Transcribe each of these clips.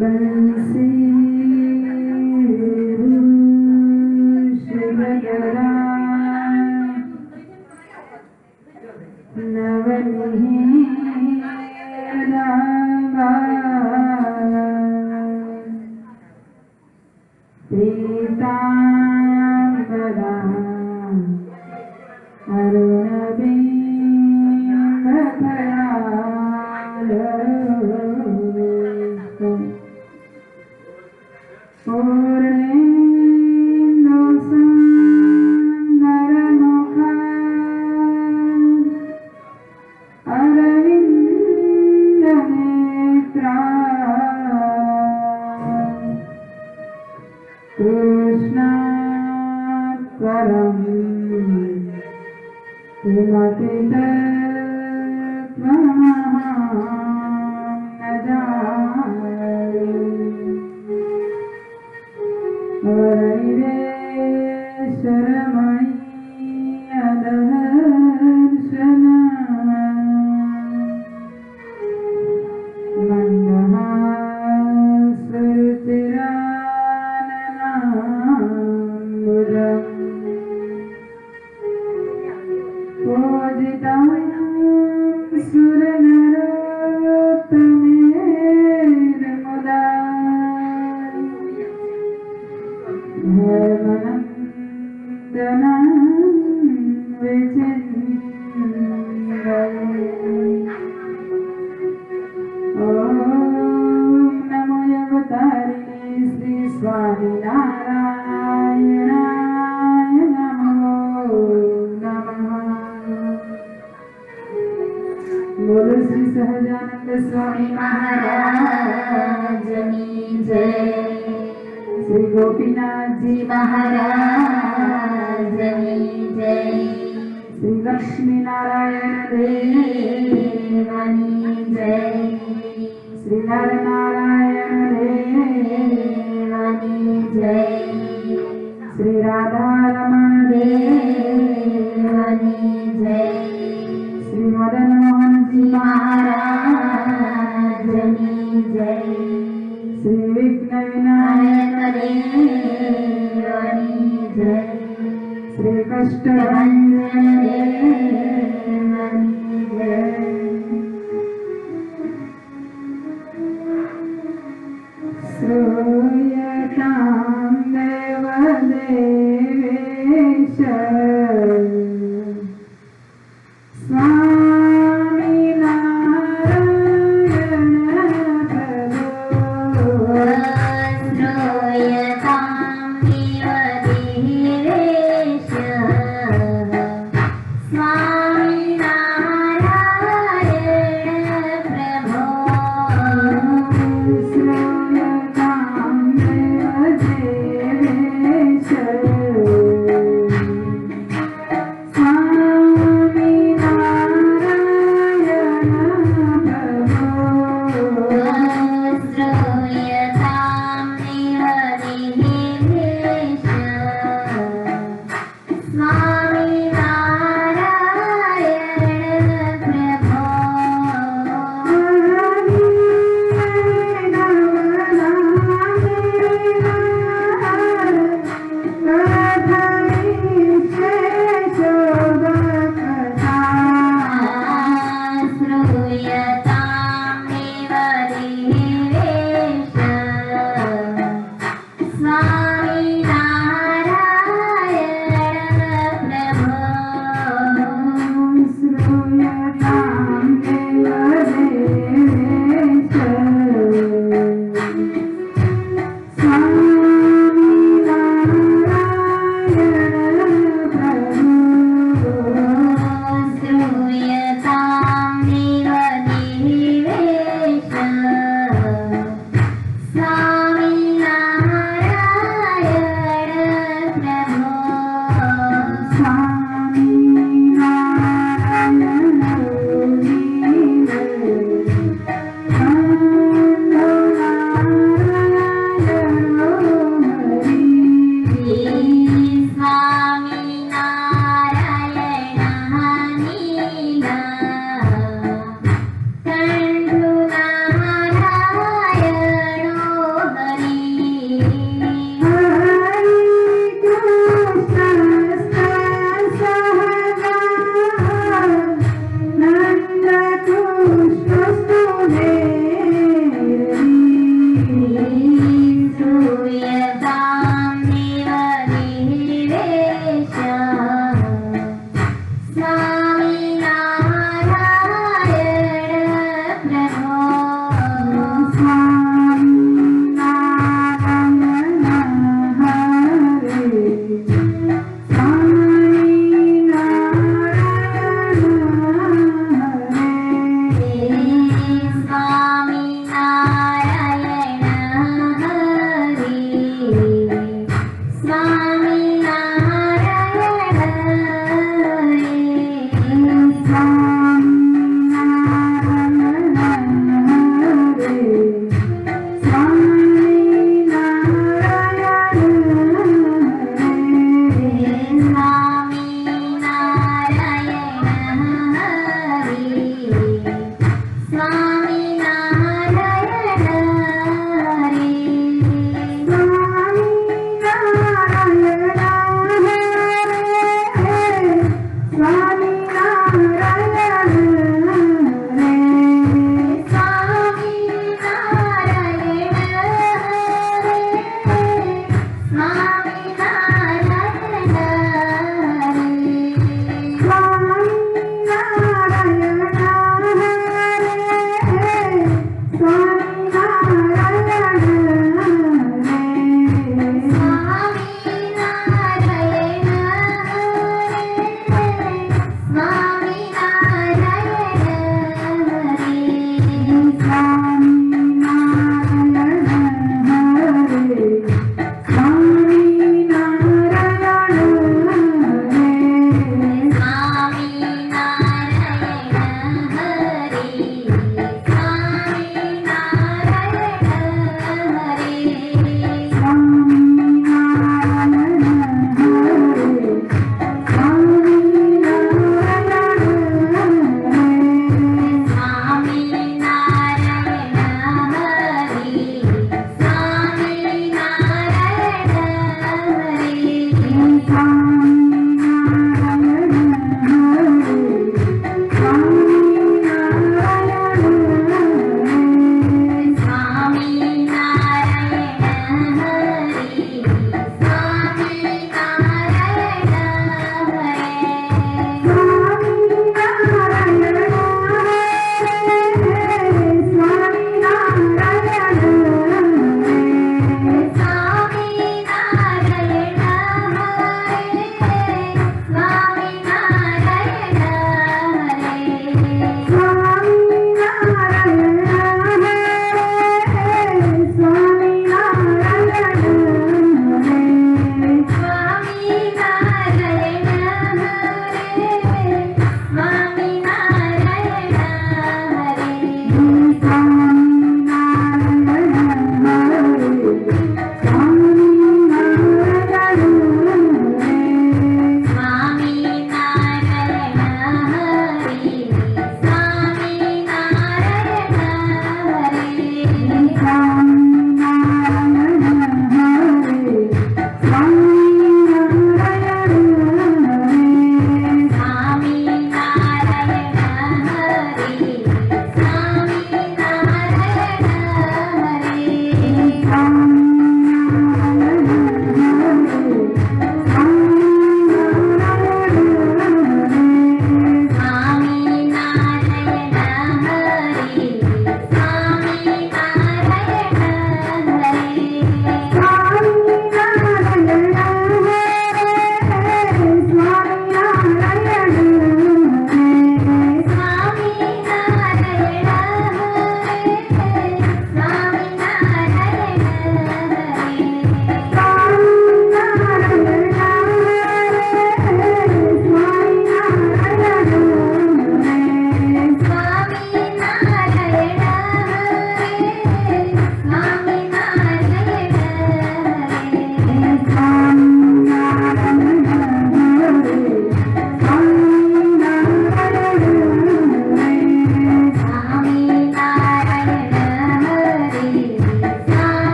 बंसी शिवगरा नवनीरागा पीतांबरा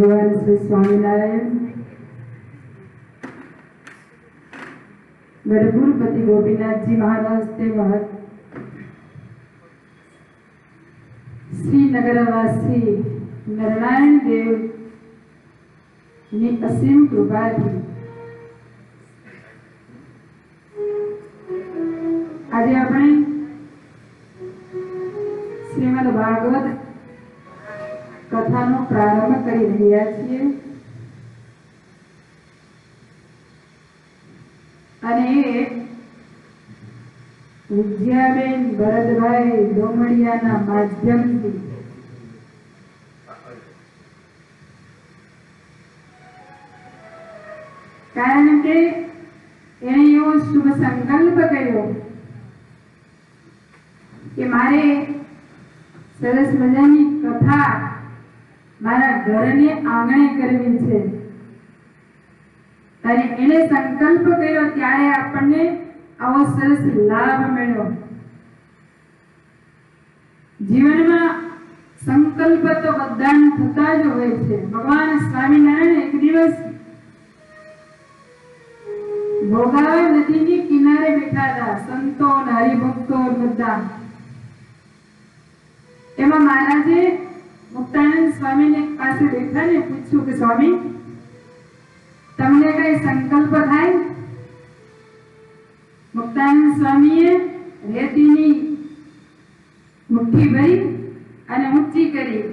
भगवान श्री स्वामीनारायण मेरे गुरुपति गोपीनाथ जी महाराज ते महत श्रीनगरवासी नारायण देव ની અસીમ કૃપાથી આજે આપણે શ્રીમદ ભાગવત કથાનો પ્રારંભ કરી રહ્યા છીએ અને વિદ્યાબેન ભરતભાઈ ડોમડિયાના માધ્યમથી કારણ કે એને એવો શુભ સંકલ્પ કર્યો કે મારે સરસ મજાની કથા મારા ઘરને આંગણે કરવી છે અને એને સંકલ્પ કર્યો ત્યારે આપણને આવો સરસ લાભ મળ્યો. જીવનમાં સંકલ્પ તો બધાને થતા જ હોય છે. ભગવાન સ્વામિનારાયણ એક દિવસ ભોગાવા નદીની કિનારે બેઠા હતા, સંતો અને હરિભક્તો બધા. એમાં મહારાજે મુક્તાનંદ સ્વામીને પાસે બેઠા ને પૂછ્યું કે સ્વામી, તમને કઈ સંકલ્પ થાય? મુક્તાનંદ સ્વામીએ રેતીની મુઠ્ઠી ભરી અને ઊંચી કરી,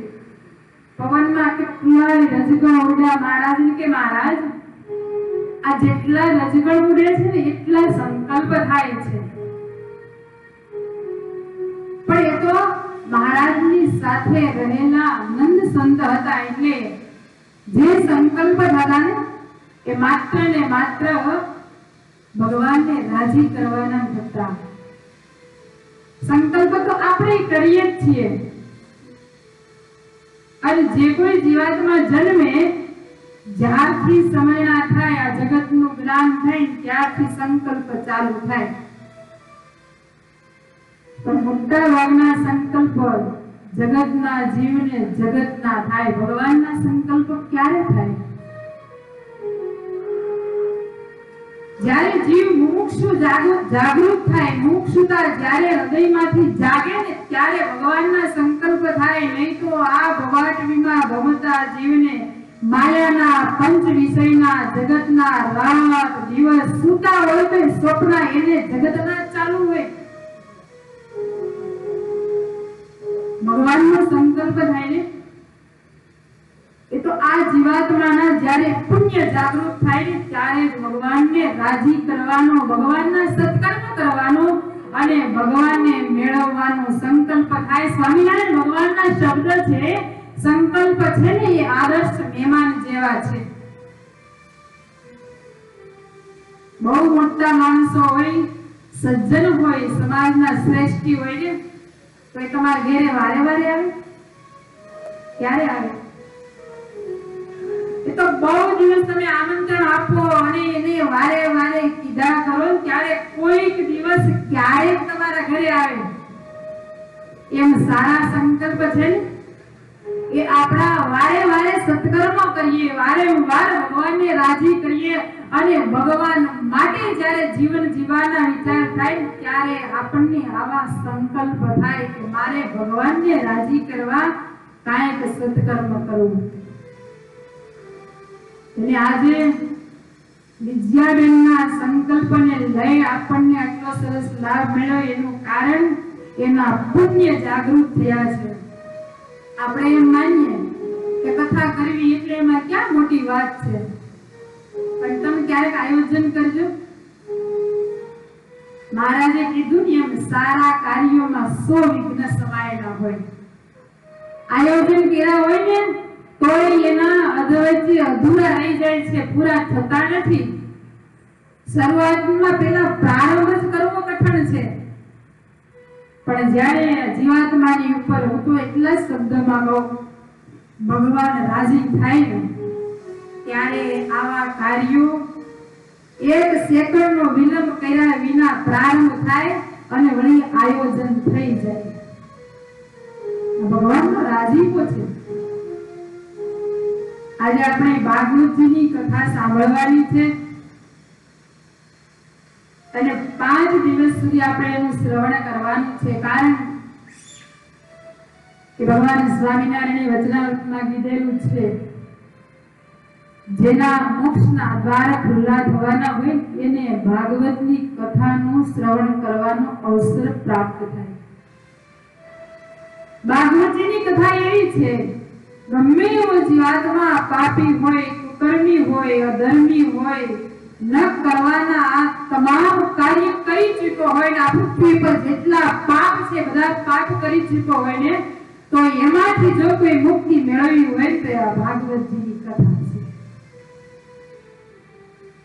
પવનમાં કેટલા રજગણ ઉડ્યા. મહારાજને કે મહારાજ, આ જેટલા રજગણ ઉડે છે ને એટલા સંકલ્પ થાય છે. પણ એ તો મહારાજની સાથે રહેલા નંદ સંત હતા, એટલે જે સંકલ્પ થતા ને એ માત્ર ને માત્ર ભગવાનને રાજી કરવાના હતા. સંકલ્પ તો આપણે કરીએ જ છીએ અને જે કોઈ જીવાત્મા જન્મે જ્યારથી સમયના થાય, આ જગતનું જ્ઞાન થાય ત્યારથી સંકલ્પ ચાલુ થાય. પણ મોટા ભાગના સંકલ્પ જગતના જીવને જગતના થાય. ભગવાનના સંકલ્પ ક્યારે થાય? જ્યારે જીવ મુમુક્ષુ જાગૃત થાય, મુમુક્ષુતા જ્યારે હૃદયમાંથી જાગે ને ત્યારે ભગવાનના સંકલ્પ થાય. નહીં તો આ ભવાટવીમાં ભમતા જીવને માયાના પંચ વિષયના જગતના રાત દિવસ સૂતા હોય તો સ્વપ્ન એને જગતના ચાલુ હોય. ભગવાનનો સંકલ્પ થાય ને એ તો આ જીવાત્માના જ્યારે પુણ્ય જાગૃત થાય ને ત્યારે ભગવાનને રાજી કરવાનો, ભગવાનના સત્કર્મ કરવાનો અને ભગવાનને મેળવવાનો સંકલ્પ થાય. સ્વામિનારાયણ ભગવાનના શબ્દ છે, સંકલ્પ છે ને એ આદર્શ મહેમાન જેવા છે. બહુ મોટા માણસો હોય, સજ્જન હોય, સમાજના શ્રેષ્ઠી હોય ને તો એ તમારા ઘરે વારે વારે આવે? ક્યારે આવે? એ તો બહુ દિવસ તમે આમંત્રણ આપો અને એને વારે વારે કીધા કરો ત્યારે કોઈક દિવસ ક્યારેક તમારા ઘરે આવે. એમ સારા સંકલ્પ છે ને એ આપણા વારે વારે સત્કર્મ કરીએ, વારંવાર ભગવાનને રાજી કરીએ અને ભગવાન માટે જ્યારે જીવન જીવવાના વિચાર થાય ત્યારે આપણને આવા સંકલ્પ થાય કે મારે ભગવાનને રાજી કરવા કાંઈક સત્કર્મ કરવું. અને આજે વિદ્યાબેનના સંકલ્પને લઈ આપણને આટલો સરસ લાભ મળ્યો એનું કારણ એના પુણ્ય જાગૃત થયા છે. આપણે એમ માનીએ કે કથા કરવી એટલે એમાં ક્યાં મોટી વાત છે, પણ તમે ક્યારેક આયોજન કરજો. મહારાજે કીધું ને એમ સારા કાર્યોમાં 100 વિઘ્ન સમાયેલા હોય. આયોજન કર્યા હોય ને તોય એના અધવચ્ચે અધૂરા રહી જાય છે, પૂરા થતા નથી. શરૂઆતમાં પેલા પ્રારંભ જ કરવો કઠણ છે, પણ જ્યારે જીવાત્માની ઉપર હું તો એટલા શબ્દમાં કહું ભગવાન રાજી થાય ને ત્યારે આવા કાર્યો 1 સેકન્ડનો વિલંબ કર્યા વિના પ્રારંભ થાય અને વળી આયોજન થઈ જાય. ભગવાનનો રાજીપો છે. આજે આપણે ભાગવતજીની કથા સાંભળવાની છે અને 5 દિવસ સુધી આપણે એનું શ્રવણ કરવાનું છે. કારણ કે ભગવાન સ્વામિનારાયણ વચનામૃતમાં કીધેલું છે જેના મોક્ષના દ્વાર ખુલ્લા થવાના હોય એને ભાગવતની કથાનું શ્રવણ કરવાનો અવસર પ્રાપ્ત થાય. ભાગવતજીની કથા એવી છે, ગમે એવો જીવાત્મા પાપી હોય, કુકર્મી હોય, અધર્મી હોય, ન કરવાના આ તમામ કાર્ય કરી ચૂક્યો હોય ને આ પૃથ્વી પર જેટલા પાપ છે બધા પાપ કરી ચૂક્યો હોય ને તો એમાંથી જો કોઈ મુક્તિ મેળવી હોય તો આ ભાગવતજીની કથા છે.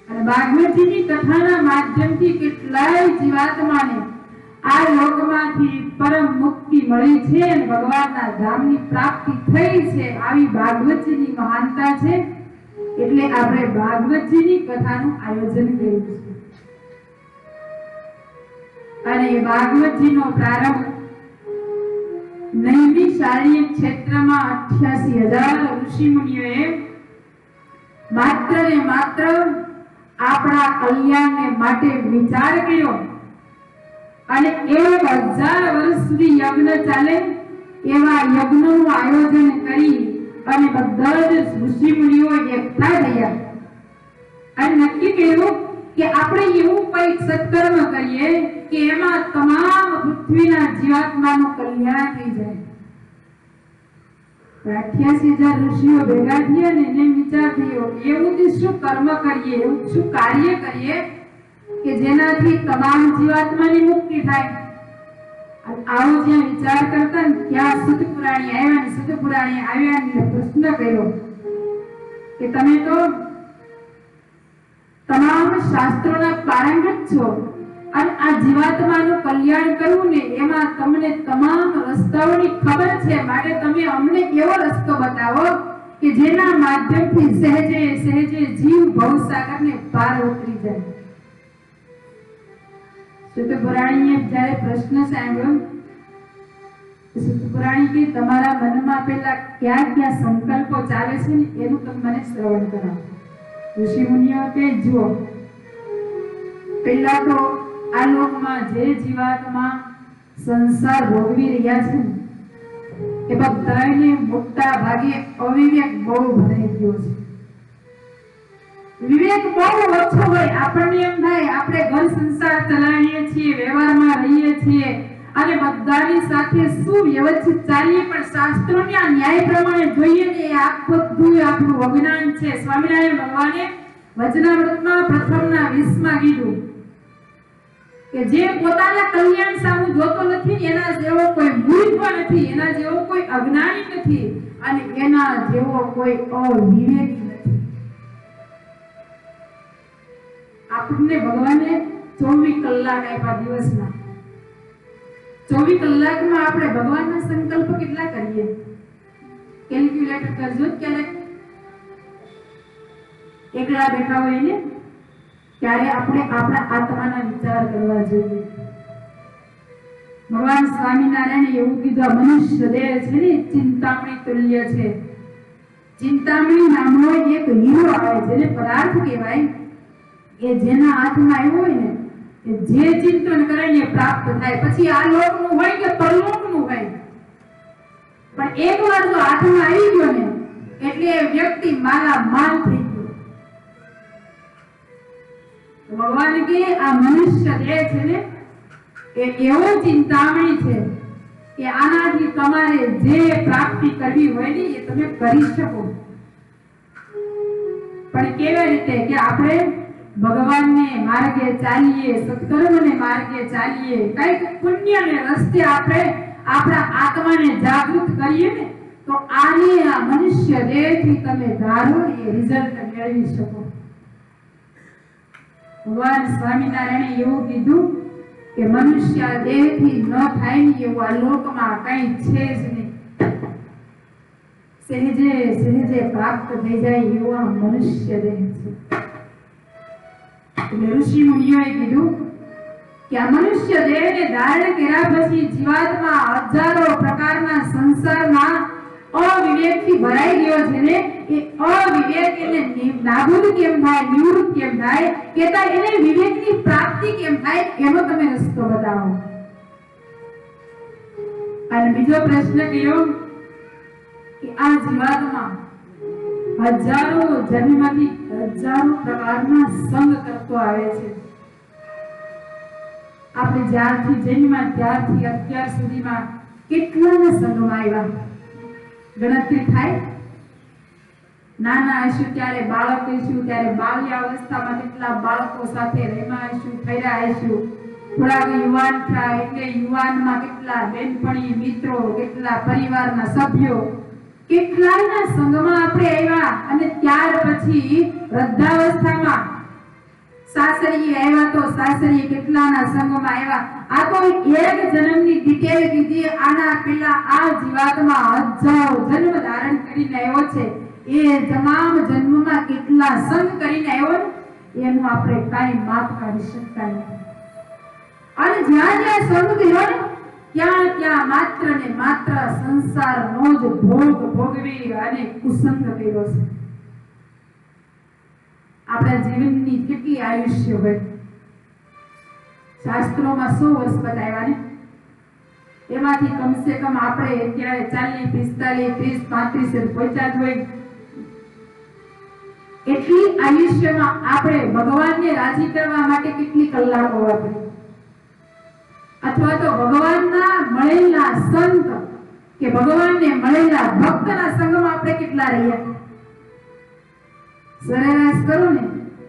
અને ભાગવતજીની કથાના માધ્યમથી કેટલાય જીવાત્માને આ લોકમાંથી પરમ મુક્તિ મળી છે અને ભગવાનના ધામની પ્રાપ્તિ થઈ છે. આવી ભાગવતજીની મહાનતા છે એટલે આપણે ભાગવતજીની કથાનું આયોજન કર્યું છે. અને ભાગવતજીનો પ્રારંભ નૈમિષારણ્ય ક્ષેત્રમાં 88,000 ઋષિ મુનિઓએ માત્ર ને માત્ર આપણા કલ્યાણને માટે વિચાર કર્યો અને 1000 વર્ષ સુધી યજ્ઞ ચાલે એવા યજ્ઞનું આયોજન કરી અને બધા જ ઋષિ મુનિઓ એકઠા થયા અને નક્કી કર્યું કે આપણે એવું કંઈક સત્કર્મ કરીએ કે એમાં તમામ પૃથ્વીના જીવાત્માનું કલ્યાણ થઈ જાય. 88,000 ઋષિઓ ભેગા થયા અને એને વિચાર થયો એવું શું કર્મ કરીએ, એવું શું કાર્ય કરીએ કે જેનાથી તમામ જીવાત્માની મુક્તિ થાય. આવો જ્યાં વિચાર કરતા ને ત્યાં સુત પુરાણી આવ્યા ને સુત પુરાણી આવ્યા ને પ્રશ્ન કર્યો કે તમે તો તમામ શાસ્ત્રોના પારંગત છો અને આ જીવાત્માનું કલ્યાણ કરવું ને એમાં તમને તમામ રસ્તાઓની ખબર છે, માટે તમે અમને એવો રસ્તો બતાવો કે જેના માધ્યમથી સહેજે સહેજે જીવ ભવસાગરને પાર ઉતરી જાય. સુત પુરાણીએ જ્યારે પ્રશ્ન સાંભળ્યો સુત પુરાણી કે તમારા મનમાં પેલા કયા કયા સંકલ્પો ચાલે છે ને એનું તમે મને શ્રવણ કરાવો. ઋષિ મુનિઓ કે જુઓ, પહેલા તો આ લોકમાં જે જીવાત્મા સંસાર ભોગવી રહ્યા છે એ બધાને મોટા ભાગે અવિવેક બહુ ભરાઈ ગયો છે. વિવેક બહુ ઓછો હોય. આપણને એમ થાય આપણે ઘર સંસાર ચલાવીએ છીએ, વ્યવહારમાં રહીએ છીએ અને બધાની સાથે સુવ્યવસ્થિત ચાલીએ, પણ શાસ્ત્રોના ન્યાય પ્રમાણે જોઈએ ને એ બધું આપણું અજ્ઞાન છે. સ્વામિનારાયણ ભગવાને વચનામૃતમાં પ્રથમના 20માં કીધું કે જે પોતાના કલ્યાણ સામુ જોતો નથી એના જેવો કોઈ મૂર્ખ નથી, એના જેવો કોઈ અજ્ઞાની નથી અને એના જેવો કોઈ અવિવેકી નથી. આપણને ભગવાને 24 કલાક આપ્યા દિવસના. 24 કલાકમાં આપણે ભગવાનના સંકલ્પ કેટલા કરીએ? કેલ્ક્યુલેટર કરજો. ક્યારેક એકલા બેઠા હોય ને ત્યારે આપણે આપણા આત્માના વિચાર કરવા જોઈએ. ભગવાન સ્વામિનારાયણે એવું કીધું, મનુષ્ય દેહ છે ને ચિંતામણી તુલ્ય છે. ચિંતામણી નામનો એક હીરો આવે જેને પદાર્થ કહેવાય, એ જેના હાથમાં આવ્યો હોય ને એ જે ચિંતન કરે ને પ્રાપ્ત થાય. પછી આ લોકનું હોય કે પરલોકનું હોય, પણ એકવાર જો હાથમાં આવી ગયો ને એટલે વ્યક્તિ માલામાલ થઈ ગયો. ભગવાન કે આ મનુષ્ય દેહ છે ને એ એવો ચિંતામણી છે કે આનાથી તમારે જે પ્રાપ્તિ કરવી હોય ને એ તમે કરી શકો. પણ કેવી રીતે કે આપણે ભગવાનને માર્ગે ચાલીએ, સત્કર્મને માર્ગે ચાલીએ, કઈક પુણ્યને રસ્તે આપણે આપણા આત્માને જાગૃત કરીએ ને તો આની આ મનુષ્ય દેહથી તમે ધારો એ રિઝલ્ટ મેળવી શકો. ભગવાન સ્વામિનારાયણે એવું કીધું કે મનુષ્ય દેહથી ન થાય ને એવું આ લોકમાં કઈ છે જ નહીં. સહેજે સહેજે પ્રાપ્ત થઈ જાય એવો આ મનુષ્ય દેહ છે. ઋષિ મુનિઓએ કીધું કે આ મનુષ્ય દેહને ધારણ કર્યા પછી જીવાત્મા હજારો પ્રકારના સંસારમાં અવિવેકથી ભરાઈ ગયો છે ને એ અવિવેક એને નાબૂદ કેમ થાય, નિવૃત્ત કેમ થાય, કેતા એને વિવેકની પ્રાપ્તિ કેમ થાય એનો તમે રસ્તો બતાવો. અને બીજો પ્રશ્ન કર્યો કે આ જીવાત્મા હજારો જન્મથી હજારો પ્રકારના સંગ કરતો આવે છે. આપણે જ્યારથી જન્મ્યા ત્યારથી અત્યાર સુધીમાં કેટલાના સંગમાં આવ્યા ગણતરી થાય? નાના હશું ત્યારે બાળક હશું ત્યારે બાલ્યાવસ્થામાં કેટલા બાળકો સાથે રહેવા હશું, ફર્યા હશું. થોડા યુવાન થયા એટલે યુવાનમાં કેટલા બેનપણી, મિત્રો, કેટલા પરિવારના સભ્યો, કેટલાના સંગમાં આપણે આવ્યા. અને ત્યાર પછી વૃદ્ધાવસ્થામાં સાસરીએ આવ્યા તો સાસરીએ કેટલાના સંગમાં આવ્યા. આ તો એક જન્મની ડિટેલ કીધી. આના પહેલા આ જીવાતમાં હજારો જન્મ ધારણ કરીને આવ્યો છે. એ તમામ જન્મમાં કેટલા સંગ કરીને આવ્યો એનું આપણે કાંઈ માપ કાઢી શકતા નથી. અને જ્યાં જ્યાં સંગ કર્યો ને ત્યાં ત્યાં માત્ર ને માત્ર સંસારનો જ ભોગ ભોગવી અને કુસંગ કર્યો છે. આપણા જીવનની કેટલી આયુષ્ય હોય? શાસ્ત્રોમાં 100 વર્ષ બતાવ્યા ને, એમાંથી કમસે કમ આપણે અત્યારે 40, 45, 30, 35 પહોંચ્યા હોય. એટલી આયુષ્યમાં આપણે ભગવાનને રાજી કરવા માટે કેટલી કલાકો વાપરી, અથવા તો ભગવાનના મળેલા સંત કે ભગવાનને મળેલા ભક્તના સંગમાં આપણે કેટલા રહ્યા? સરેરાશ કરો ને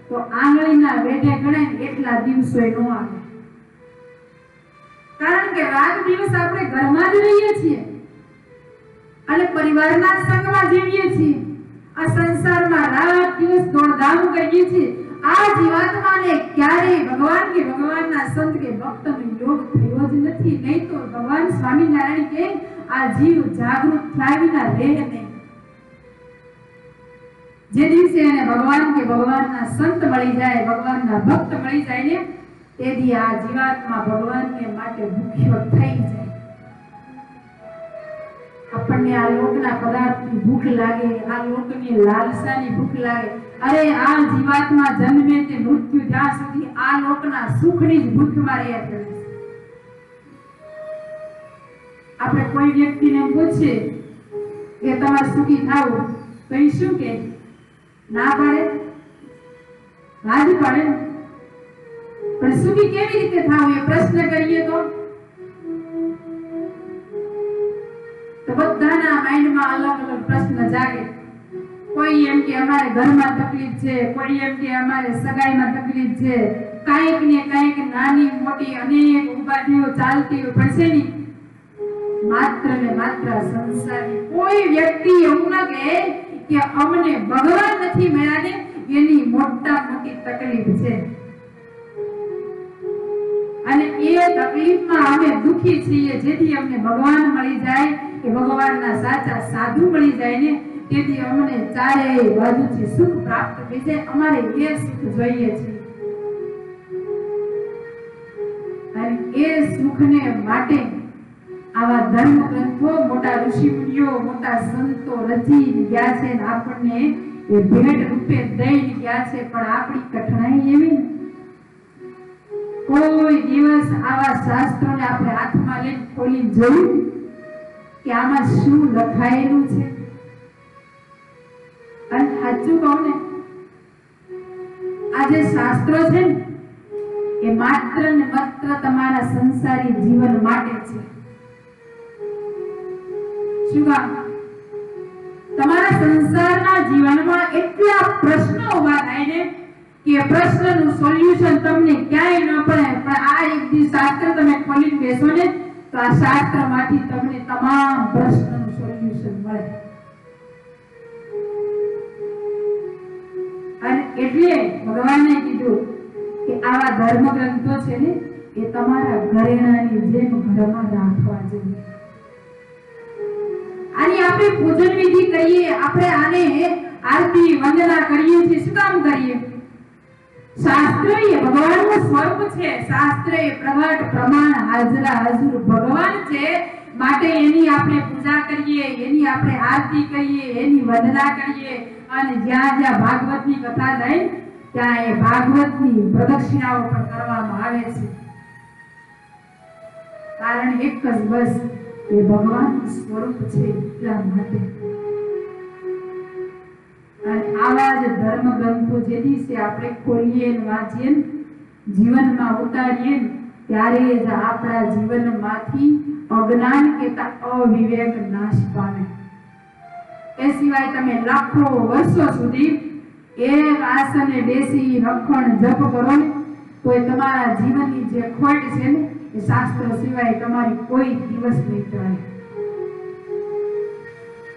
તો આંગળીના વેઢે ગણાય એટલા દિવસો નો આવે. કારણ કે રાત દિવસ આપણે ઘરમાં જ રહીએ છીએ અને પરિવારના સંગમાં જીવીએ છીએ. આ સંસારમાં રાત દિવસ દોડધામ કરીએ છીએ. આ જીવાત્માને ક્યારેય ભગવાન કે ભગવાનના સંત કે ભક્તનો યોગ થયો જ નથી. નહીં તો ભગવાન સ્વામિનારાયણ કે આ જીવ જાગૃત થયા વિના રહે નહીં. જે દિવસે એને ભગવાન કે ભગવાનના સંત મળી જાય, ભગવાનના ભક્ત મળી જાય ને, તે દી આ જીવાત્મા ભગવાનને માટે ભૂખ્યો થઈ જાય. આપણને આ લોકના પદાર્થની ભૂખ લાગે, આ લોકની લાલસાની ભૂખ લાગે. અરે આ જીવાત્મા જન્મે તે મૃત્યુ જ્યાં સુધી આ લોકના સુખની જ ભૂખમાં રહ્યા કરે છે. આપણે કોઈ વ્યક્તિને પૂછીએ કે તમારે સુખી થાવું તો એ શું કહે? ના પાડે, ના જ પાડે. પણ સુખી કેવી રીતે થાવું એ પ્રશ્ન કરીએ તો બધાના માઇન્ડમાં અલગ અલગ પ્રશ્ન જાગે. કોઈ એમ કે અમારે ઘરમાં તકલીફ છે, કોઈ એમ કે અમારે સગાઈમાં તકલીફ છે, કાંઈક ને કાંઈક નાની મોટી અનેક ઉપાધિઓ ચાલતી હોય. પણ છે ની માત્ર ને માત્ર સંસારી. કોઈ વ્યક્તિ એવું ના કહે કે અમને ભગવાન નથી મળ્યા ને એની મોટા મોટી તકલીફ છે અને એ તકલીફમાં અમે દુખી છીએ. જેથી અમને ભગવાન મળી જાય કે ભગવાનના સાચા સાધુ મળી જાય ને, તેથી અમને ચારે બાજુથી સુખ પ્રાપ્ત થઈ જાય. અમારે એ સુખ જોઈએ છે અને એ સુખને માટે આવા ધર્મ ગ્રંથો, મોટા ઋષિ મુનિઓ, મોટા સંતો રચી ગયા છે અને આપણને એ ભેટ રૂપે દઈ ગયા છે. પણ આપણી કઠણાઈ એવી, કોઈ દિવસ આવા શાસ્ત્રોને આપણે હાથમાં લઈને ખોલી જોયું કે આમાં શું લખાયેલું છે? અને સાચું કહું ને, આ જે શાસ્ત્રો છે ને એ માત્ર ને માત્ર તમારા સંસારી જીવન માટે છે. શું કામ? તમારા સંસારના જીવનમાં એટલા પ્રશ્નો ઉભા થાય ને કે પ્રશ્નનું સોલ્યુશન તમને ક્યાંય ન પડે. પણ આ એક દી શાસ્ત્ર તમે ખોલીને બેસો ને તો આ શાસ્ત્રમાંથી તમને તમામ પ્રશ્નનું સોલ્યુશન મળે. અને એટલે ભગવાને કીધું કે આવા ધર્મ ગ્રંથો છે ને એ તમારા ઘરેણાની જેમ ઘરમાં રાખવા જોઈએ. આની આપણે પૂજન વિધિ કરીએ, આપણે આને આરતી વંદના કરીએ છીએ. શું કામ કરીએ? શાસ્ત્ર એ ભગવાનનું સ્વરૂપ છે. શાસ્ત્ર એ પ્રગટ પ્રમાણ હાજરા હાજર ભગવાન છે. માટે એની આપણે પૂજા કરીએ, એની આપણે આરતી કરીએ, એની વંદના કરીએ. અને જ્યાં જ્યાં ભાગવતની કથા થાય ત્યાં એ ભાગવતની પ્રદક્ષિણાઓ પણ કરવામાં આવે છે. કારણ એક જ, બસ એ ભગવાનનું સ્વરૂપ છે એટલા માટે. આવા જ ધર્મ ગ્રંથો જે દિવસે આપણે ખોલીએ ને વાંચીએ ને જીવનમાં ઉતારીએ ને ત્યારે જ આપણા જીવનમાંથી અજ્ઞાન કેતા અવિવેક નાશ પામે. એ સિવાય તમે લાખો વર્ષો સુધી એક આસને બેસી રખણ જપ કરો ને તો તમારા જીવનની જે ખોટ છે ને એ શાસ્ત્ર સિવાય તમારી કોઈ દિવસ નહીં થાય.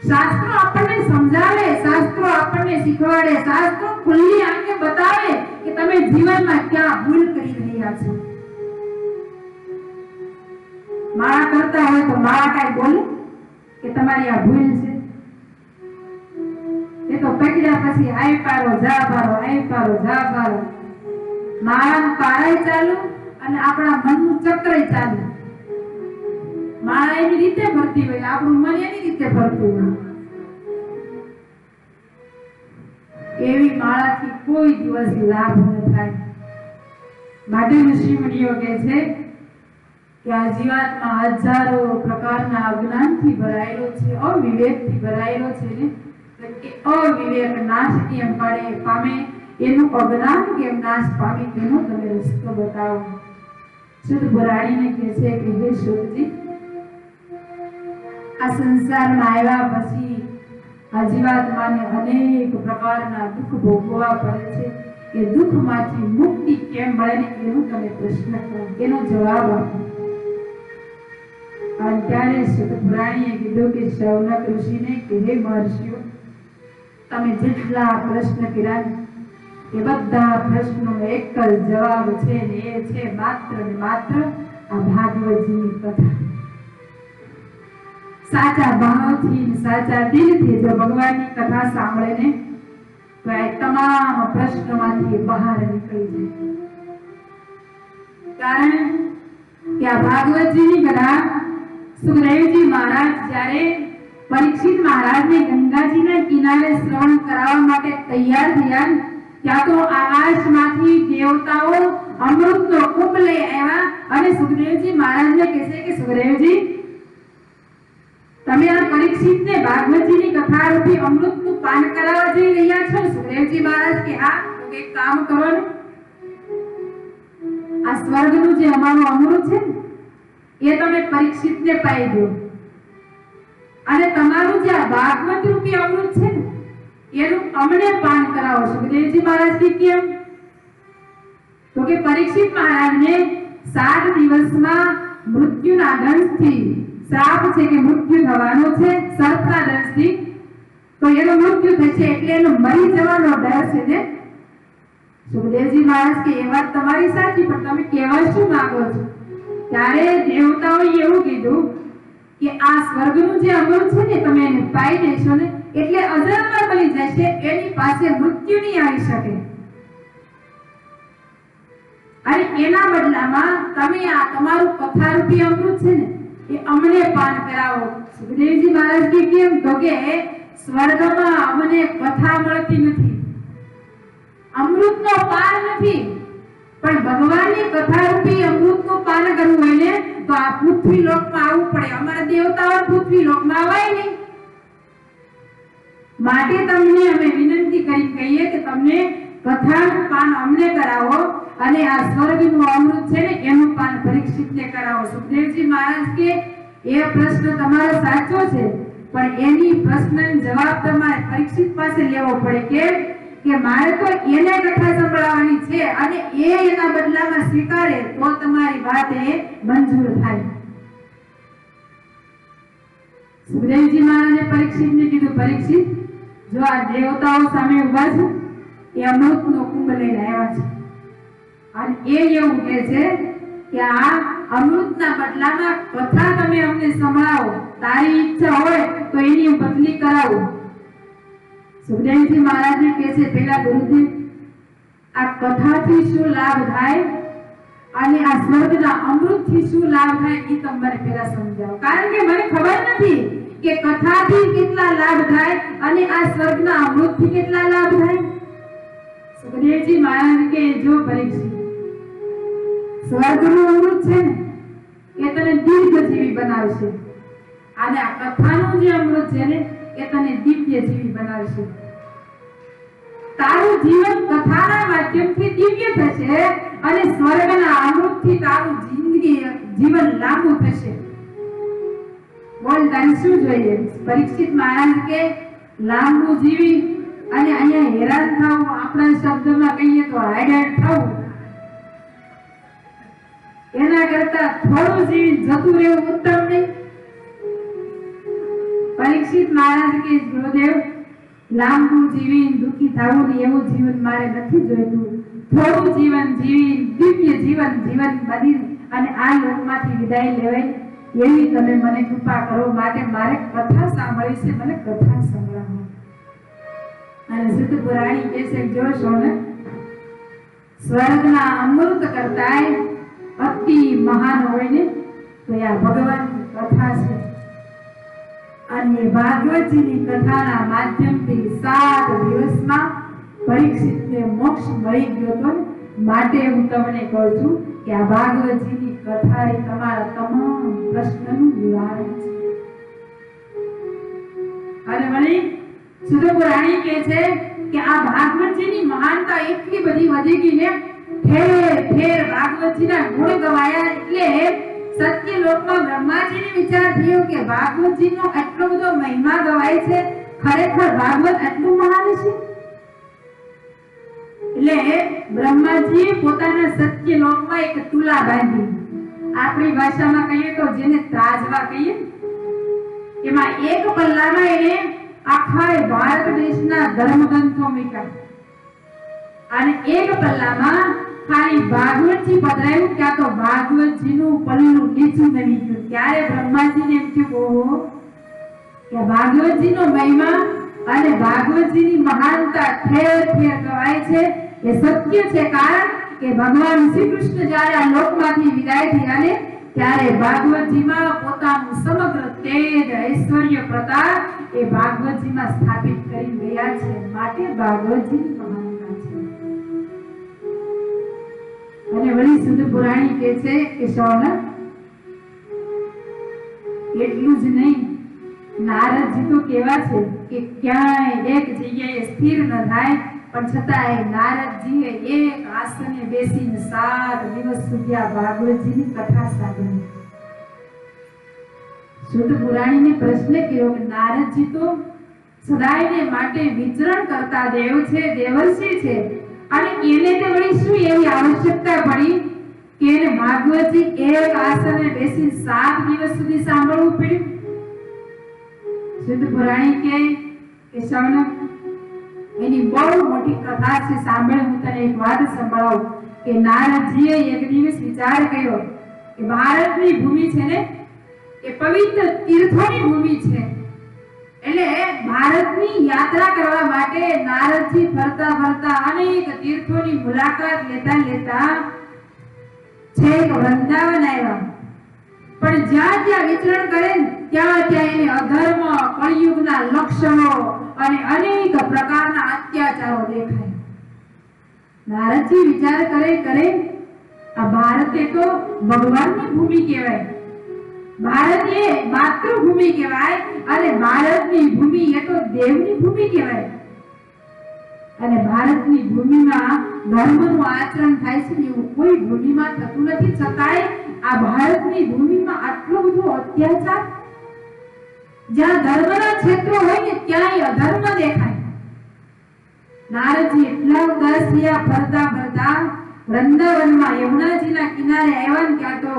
શાસ્ત્રો આપણને સમજાવે, શાસ્ત્રો આપણને શીખવાડે, શાસ્ત્રો ખુલ્લી આંખે બતાવે કે તમે જીવનમાં ક્યાં ભૂલ કરી રહ્યા છો. માળા કરતા હોય તો માળા કાંઈ બોલે કે તમારી આ ભૂલ છે? એ તો પકડ્યા પછી આઈ પારો જા પારો, આઈ પારો જા પારો. માળાનું પારાય ચાલુ અને આપણા મનનું ચક્રય ચાલુ. માળા એની રીતે ફરતી હોય, આપણું મન એની રીતે ફરતું હોય. એવી માળાથી કોઈ દિવસ લાભ ન થાય. માટે ઋષિમુનિઓ કહે છે કે આ જીવાત્મા હજારો પ્રકારના અજ્ઞાનથી ભરાયેલો છે, અવિવેકથી ભરાયેલો છે ને કે અવિવેક નાશ કેમ પામે, એનું અજ્ઞાન કેમ નાશ પામે તેનો તમે રસ્તો બતાવો. શુદ્ધ પુરાણીને કહે છે કે હે શુદ્ધજી, આ સંસારમાં આવ્યા પછી આ જીવાત્માને અનેક પ્રકારના દુઃખ ભોગવવા પડે છે. એ દુઃખમાંથી મુક્તિ કેમ મળે ને એનો તમે પ્રશ્ન કરો, એનો જવાબ આપો. અને ત્યારે શુદ્ધ પુરાણીએ કીધું કે શૌનક ઋષિને કે હે મહર્ષિઓ, તમે જેટલા પ્રશ્ન કર્યા એ બધા પ્રશ્નોનો એક જ જવાબ છે ને એ છે માત્ર ને માત્ર આ ભાગવતજીની કથા. સાચા ભાવથી સાચા દિલથી જો ભગવાનની કથા સાંભળે ને તો આ તમામ પ્રશ્નોમાંથી બહાર નીકળી જાય. કારણ કે આ ભાગવતજીની કથા સુખદેવજી મહારાજ જ્યારે પરીક્ષિત મહારાજને ગંગાજીના કિનારે શ્રવણ કરાવવા માટે તૈયાર થયા ત્યાં તો આકાશમાંથી દેવતાઓ અમૃતનો કુંભ લઈ આવ્યા અને સુખદેવજી મહારાજને કહે છે કે સુખદેવજી, તમે આ પરીક્ષિતને ભાગવતજીની કથા રૂપી અમૃતનું પાન કરાવવા જઈ રહ્યા છો. સુખદેવજી મહારાજ કે હા, તો એક કામ કરો ને, આ સ્વર્ગનું જે અમારું અમૃત છે ને એ તમે પરીક્ષિતને પાઈ દો અને તમારું જે આ ભાગવત રૂપી અમૃત છે ને એનું અમને પાન કરાવો. સુખદેવજી મહારાજ કે કેમ? તો કે પરીક્ષિત મહારાજને 7 દિવસમાં મૃત્યુના દંશથી શ્રાપ છે કે મૃત્યુ થવાનો છે સર્પના દંશથી, તો એનું મૃત્યુ થશે એટલે એનો મરી જવાનો ડર છે ને. સુખદેવજી મહારાજ કે એ વાત તમારી સાચી, પણ તમે કહેવા શું માંગો છો? ત્યારે દેવતાઓએ એવું કીધું કે આ સ્વર્ગનું જે અમૃત છે ને તમે એને પાઈ દેશો ને એટલે અજરમર બની જશે, એની પાસે મૃત્યુ નહીં આવી શકે. અને એના બદલામાં તમે આ તમારું કથારૂપી અમૃત છે ને એ અમને પાન કરાવો. સુખદેવજી મહારાજ કે કેમ? તો કે સ્વર્ગમાં અમને કથા મળતી નથી, અમૃતનો પાન નથી, પણ ભગવાનની કથારૂપી અમૃતનું પાન કરવું હોય ને તો આ પૃથ્વી લોકમાં આવવું પડે. અમારા દેવતાઓ પૃથ્વી લોકમાં આવાય નહીં. માટે તમને અમે વિનંતી કરી કહીએ કે તમને કથાનું પાન અમને કરાવો અને આ સ્વર્ગનું અમૃત છે ને એનું પાન પરીક્ષિતને કરાવો. સુખદેવજી મહારાજ કે એ પ્રશ્ન તમારો સાચો છે, પણ એની પ્રશ્નનો જવાબ તમારે પરીક્ષિત પાસે લેવો પડે. કે મારે તો એને કથા સંભળાવવાની છે અને એ એના બદલામાં સ્વીકારે તો તમારી વાત એ મંજૂર થાય. સુખદેવજી મહારાજે પરીક્ષિતને કીધું, પરીક્ષિત, જો આ દેવતાઓ સામે ઉભા છે એ અમૃતનો કુંભ લઈને આવ્યા છે અને એ એવું કહે છે કે આ અમૃતના બદલામાં કથા તમે અમને સંભળાવો, તારી ઈચ્છા હોય તો એની બદલી કરાવો. સુખદેવજી મહારાજને કહે છે, પેલા ગુરુજી, આ કથાથી શું લાભ થાય અને આ સ્વર્ગના અમૃતથી શું લાભ થાય એ તમે મને પહેલા સમજાવો. કારણ કે મને ખબર નથી કે કથાથી કેટલા લાભ થાય અને આ સ્વર્ગના અમૃતથી કેટલા લાભ થાય. સુખદેવજી મહારાજ કે જો પરીક્ષિત, સ્વર્ગનું અમૃત છે ને એ તને દીર્ઘજીવી બનાવશે અને આ કથાનું જે અમૃત છે ને એ તને દિવ્ય જીવી બનાવશે. તારું જીવન કથાના માધ્યમથી દિવ્ય થશે અને સ્વર્ગના અમૃતથી તારું જીવન લાંબુ થશે. બોલ તારે શું જોઈએ? પરીક્ષિત મહારાજ કે લાંબુ જીવી અને અહીંયા હેરાન થવું, આપણા શબ્દમાં કહીએ તો હાઈડાઈટ થવું, એના કરતા થોડું જીવી જતું રહેવું ઉત્તમ નહીં? પરીક્ષિત મહારાજ કે ગુરુદેવ, લાંબુ જીવી દુઃખી થવું ને એવું જીવન મારે નથી જોઈતું. થોડું જીવન જીવી દિવ્ય જીવન બની અને આ લોકમાંથી વિદાય લેવાય એવી તમે મને કૃપા કરો. માટે મારે કથા સાંભળવી છે, મને કથા સંભળાવો. અને સિદ્ધ પુરાણી કહે છે, જો સોને સ્વર્ગના અમૃત કરતાય અતિ મહાન હોય ને તો આ ભગવાનની કથા છે. અને ભાગવતજીની કથાના માધ્યમથી 7 દિવસમાં પરીક્ષિતને મોક્ષ મળી ગયો હતો. માટે હું તમને કહું છું કે આ ભાગવતજીની કથા એ તમારા તમામ પ્રશ્નનું નિવારણ છે. અને વળી સુધ પુરાણી કહે છે કે આ ભાગવતજીની મહાનતા એટલી બધી વધી ગઈ ને, ઠેર ઠેર ભાગવતજીના ગુણ ગવાયા. એટલે સત્ય લોકમાં બ્રહ્માજીને વિચાર થયો કે ભાગવતજીનો આટલો બધો મહિમા ગવાય છે, ખરેખર ભાગવત આટલું મહાન છે? એટલે બ્રહ્માજીએ પોતાના સત્ય લોકમાં એક તુલા બાંધી. આપણી ભાષામાં કહીએ તો જેને ત્રાજવા કહીએ, એમાં એક પલ્લામાં એને આખા ભારત દેશના ધર્મગ્રંથો મૂક્યા અને એક પલ્લામાં ખાલી ભાગવતજી પધરાયું. ત્યાં તો ભાગવતજીનું પલ્લું નીચું નમી ગયું. ત્યારે બ્રહ્માજીને એમ થયું, ઓહો, કે ભાગવતજીનો મહિમા અને ભાગવતજીની મહાનતા ઠેર ઠેર ગવાય છે. એ સત્ય છે, કારણ કે ભગવાન શ્રી કૃષ્ણ જ્યારે આ લોકમાંથી વિદાય થયા ને ત્યારે ભાગવતજીમાં પોતાનું સમગ્ર તેજ, ઐશ્વર્ય, પ્રતાપ એ ભાગવતજીમાં સ્થાપિત કરી ગયા છે. માટે ભાગવતજીની મહાનતા છે. અને વળી સુધ પુરાણી કહે છે કે શૌનક, એટલું જ નહીં, નારદજી તો કેવા છે કે ક્યાંય એક જગ્યાએ સ્થિર ન થાય, પણ છતાંય નારદજીએ એક આસને બેસીને 7 દિવસ સુધી આ ભાગવતજીની કથા સાંભળી. સુધ પુરાણીને પ્રશ્ન કર્યો કે નારદજી તો સદાયને માટે વિચરણ કરતા દેવ છે, દેવર્ષિ છે, અને એને તે વળી શું એવી આવશ્યકતા પડી કે એને ભાગવતજી એક આસને બેસી 7 દિવસ સુધી સાંભળવું પડ્યું? સુધ પુરાણી કે શૌનક, એની બહુ મોટી કથા છે, સાંભળ. હું તને એક વાત સંભળાવું કે નારદજીએ એક દિવસ વિચાર કર્યો કે ભારતની ભૂમિ છે ને એ પવિત્ર તીર્થોની ભૂમિ છે. એટલે ભારતની યાત્રા કરવા માટે નારદજી ફરતા ફરતા અનેક તીર્થોની મુલાકાત લેતા લેતા છેક વૃંદાવન આવ્યા. પણ જ્યાં જ્યાં વિચરણ કરે ત્યાં ત્યાં એને અધર્મ, કળિયુગના લક્ષણો અને અનેક પ્રકારના અત્યાચારો દેખાય. નારદજી વિચાર કરે આ ભારત એ તો ભગવાનની ભૂમિ કહેવાય, ભારત એ માતૃભૂમિ કહેવાય, અને ભારતની ભૂમિ એ તો દેવની ભૂમિ કહેવાય. અને ભારતની ભૂમિમાં ધર્મનું આચરણ થાય છે એવું કોઈ ભૂમિમાં થતું નથી. છતાંય આ ભારતની ભૂમિમાં આટલો બધો અત્યાચાર, જ્યાં ધર્મના ક્ષેત્રો હોય ને ત્યાં અધર્મ દેખાય. નારદજી એટલા ઉદાસ થયા. ફરતા ફરતા વૃંદાવનમાં યમુનાજીના કિનારે આવ્યા ને ત્યાં તો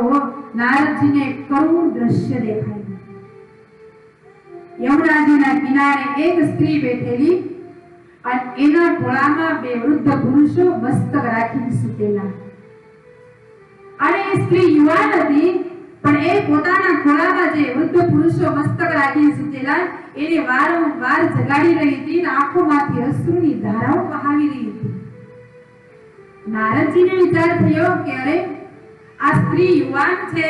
નારદજીને કરુણ દ્રશ્ય દેખાયું. યમુનાજીના કિનારે એક સ્ત્રી બેઠેલી અને એના ખોળામાં 2 વૃદ્ધ પુરુષો મસ્તક રાખીને સૂતેલા. અને એ સ્ત્રી યુવાન હતી, પણ એ પોતાના ખોળામાં જે વૃદ્ધ પુરુષો મસ્તક રાખીને સૂતેલા એને વારંવાર જગાડી રહી હતી અને આંખોમાંથી અશ્રુની ધારાઓ વહાવી રહી હતી. નારદજીને વિચાર થયો કે અરે, આ સ્ત્રી યુવાન છે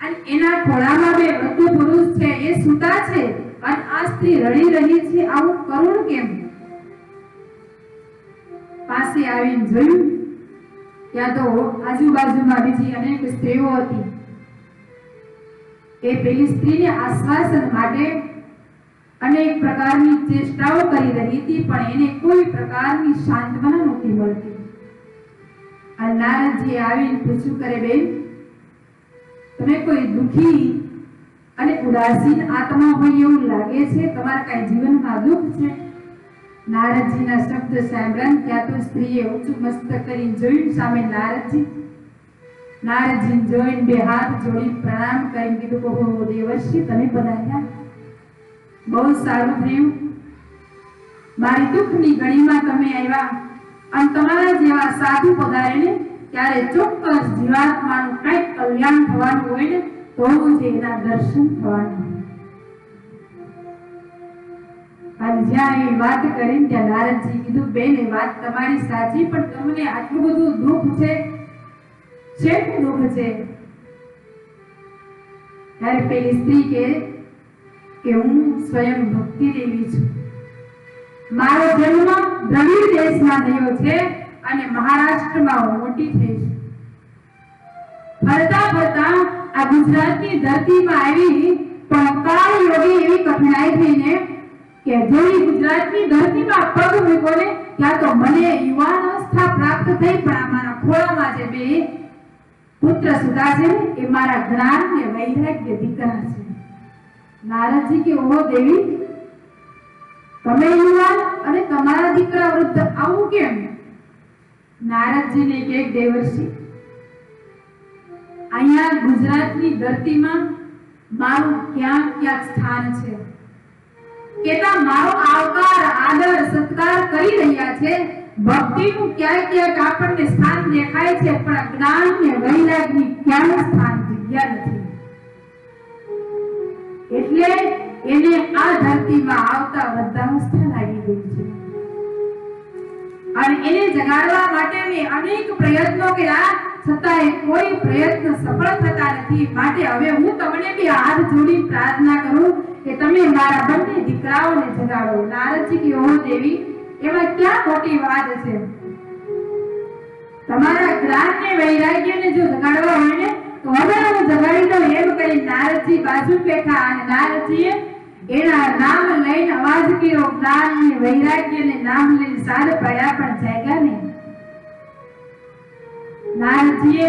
અને એના ખોળામાં 2 વૃદ્ધ પુરુષ છે, એ સૂતા છે, અને આ સ્ત્રી રડી રહી છે, આવું કરુણ કેમ? પાસે આવીને જોયું ત્યાં તો આજુબાજુમાં બીજી અનેક સ્ત્રીઓ હતી. એ પેલી સ્ત્રીને આશ્વાસન માટે અનેક પ્રકારની ચેષ્ટાઓ કરી રહી હતી, પણ એને કોઈ પ્રકારની સાંત્વના નહોતી મળતી. આ નારદજી આવીને પૂછ્યું કરે, બેન, તમે કોઈ દુખી અને ઉદાસીન આત્મા હોય એવું લાગે છે? તમારા કઈ જીવનમાં દુઃખ છે? નારદજીના શબ્દ સાંભળ્યા ત્યાં તો સ્ત્રીએ ઊંચું મસ્તક કરીને જોયું સામે નારદજી જોઈને બે હાથ જોડી પ્રણામ કરીને કીધું, ઓહો દેવર્ષિ, તમે પધાર્યા, બહુ સારું થયું. મારી દુઃખની ઘડીમાં તમે આવ્યા અને તમારા જેવા સાધુ પધારે ને ત્યારે ચોક્કસ જીવાત્માનું કંઈક કલ્યાણ થવાનું હોય ને તો જ એના દર્શન થવાના. અને જ્યાં એ વાત કરીને ત્યાં નારદજી કીધું, બેન, એ વાત તમારી સાચી, પણ તમને આટલું બધું દુઃખ છે, શેનું દુઃખ છે? ત્યારે પેલી સ્ત્રી કે હું સ્વયં ભક્તિ દેવી છું. મારો જન્મ દ્રવિડ દેશમાં થયો છે અને મહારાષ્ટ્રમાં હું મોટી થઈ છું. ફરતા ફરતા આ ગુજરાતની ધરતીમાં આવી, પણ કાળ યોગી એવી કઠણાઈ થઈને કે જેવી ગુજરાતની ધરતીમાં પગ મૂક્યો ને ત્યાં તો મને યુવાન અવસ્થા પ્રાપ્ત થઈ, પણ આ મારા ખોળામાં જે બે પુત્ર સુધા છે એ મારા જ્ઞાન ને વૈરાગ્ય દીકરા છે. નારદજી કે, ઓહો દેવી, તમે યુવાન અને તમારા દીકરા વૃદ્ધ, આવું કેમ? નારદજીને કે, દેવર્ષિ, અહીંયા ગુજરાતની ધરતીમાં મારું ક્યાં ક્યાં સ્થાન છે? કેતા મારો આવકાર, આદર, સત્કાર કરી રહ્યા છે. ભક્તિનું ક્યાંક ક્યાંક આપણને સ્થાન દેખાય છે, પણ જ્ઞાન ને વૈરાગ્યની ક્યાંય સ્થાન જગ્યા નથી. એટલે એને આ ધરતીમાં આવતા વૃદ્ધાવસ્થા લાગી ગઈ છે અને એને જગાડવા માટે મેં અનેક પ્રયત્નો કર્યા, છતાંય કોઈ પ્રયત્ન સફળ થતા નથી. માટે હવે હું તમને બી હાથ જોડી પ્રાર્થના કરું કે તમે મારા બંને દીકરાઓને જગાડો. નારદજી કે, ઓહો દેવી, એમાં ક્યાં મોટી વાત છે? તમારા જ્ઞાન ને વૈરાગ્યને જો જગાડવા હોય ને તો હવે હું જગાડી દઉં એમ કરી નારદજી બાજુ બેઠા અને નારદજીએ એના નામ લઈને અવાજ કર્યો. જ્ઞાન ને વૈરાગ્ય ને નામ લઈને સાદ પડ્યા, પણ જાગ્યા નહીં. નારદજીએ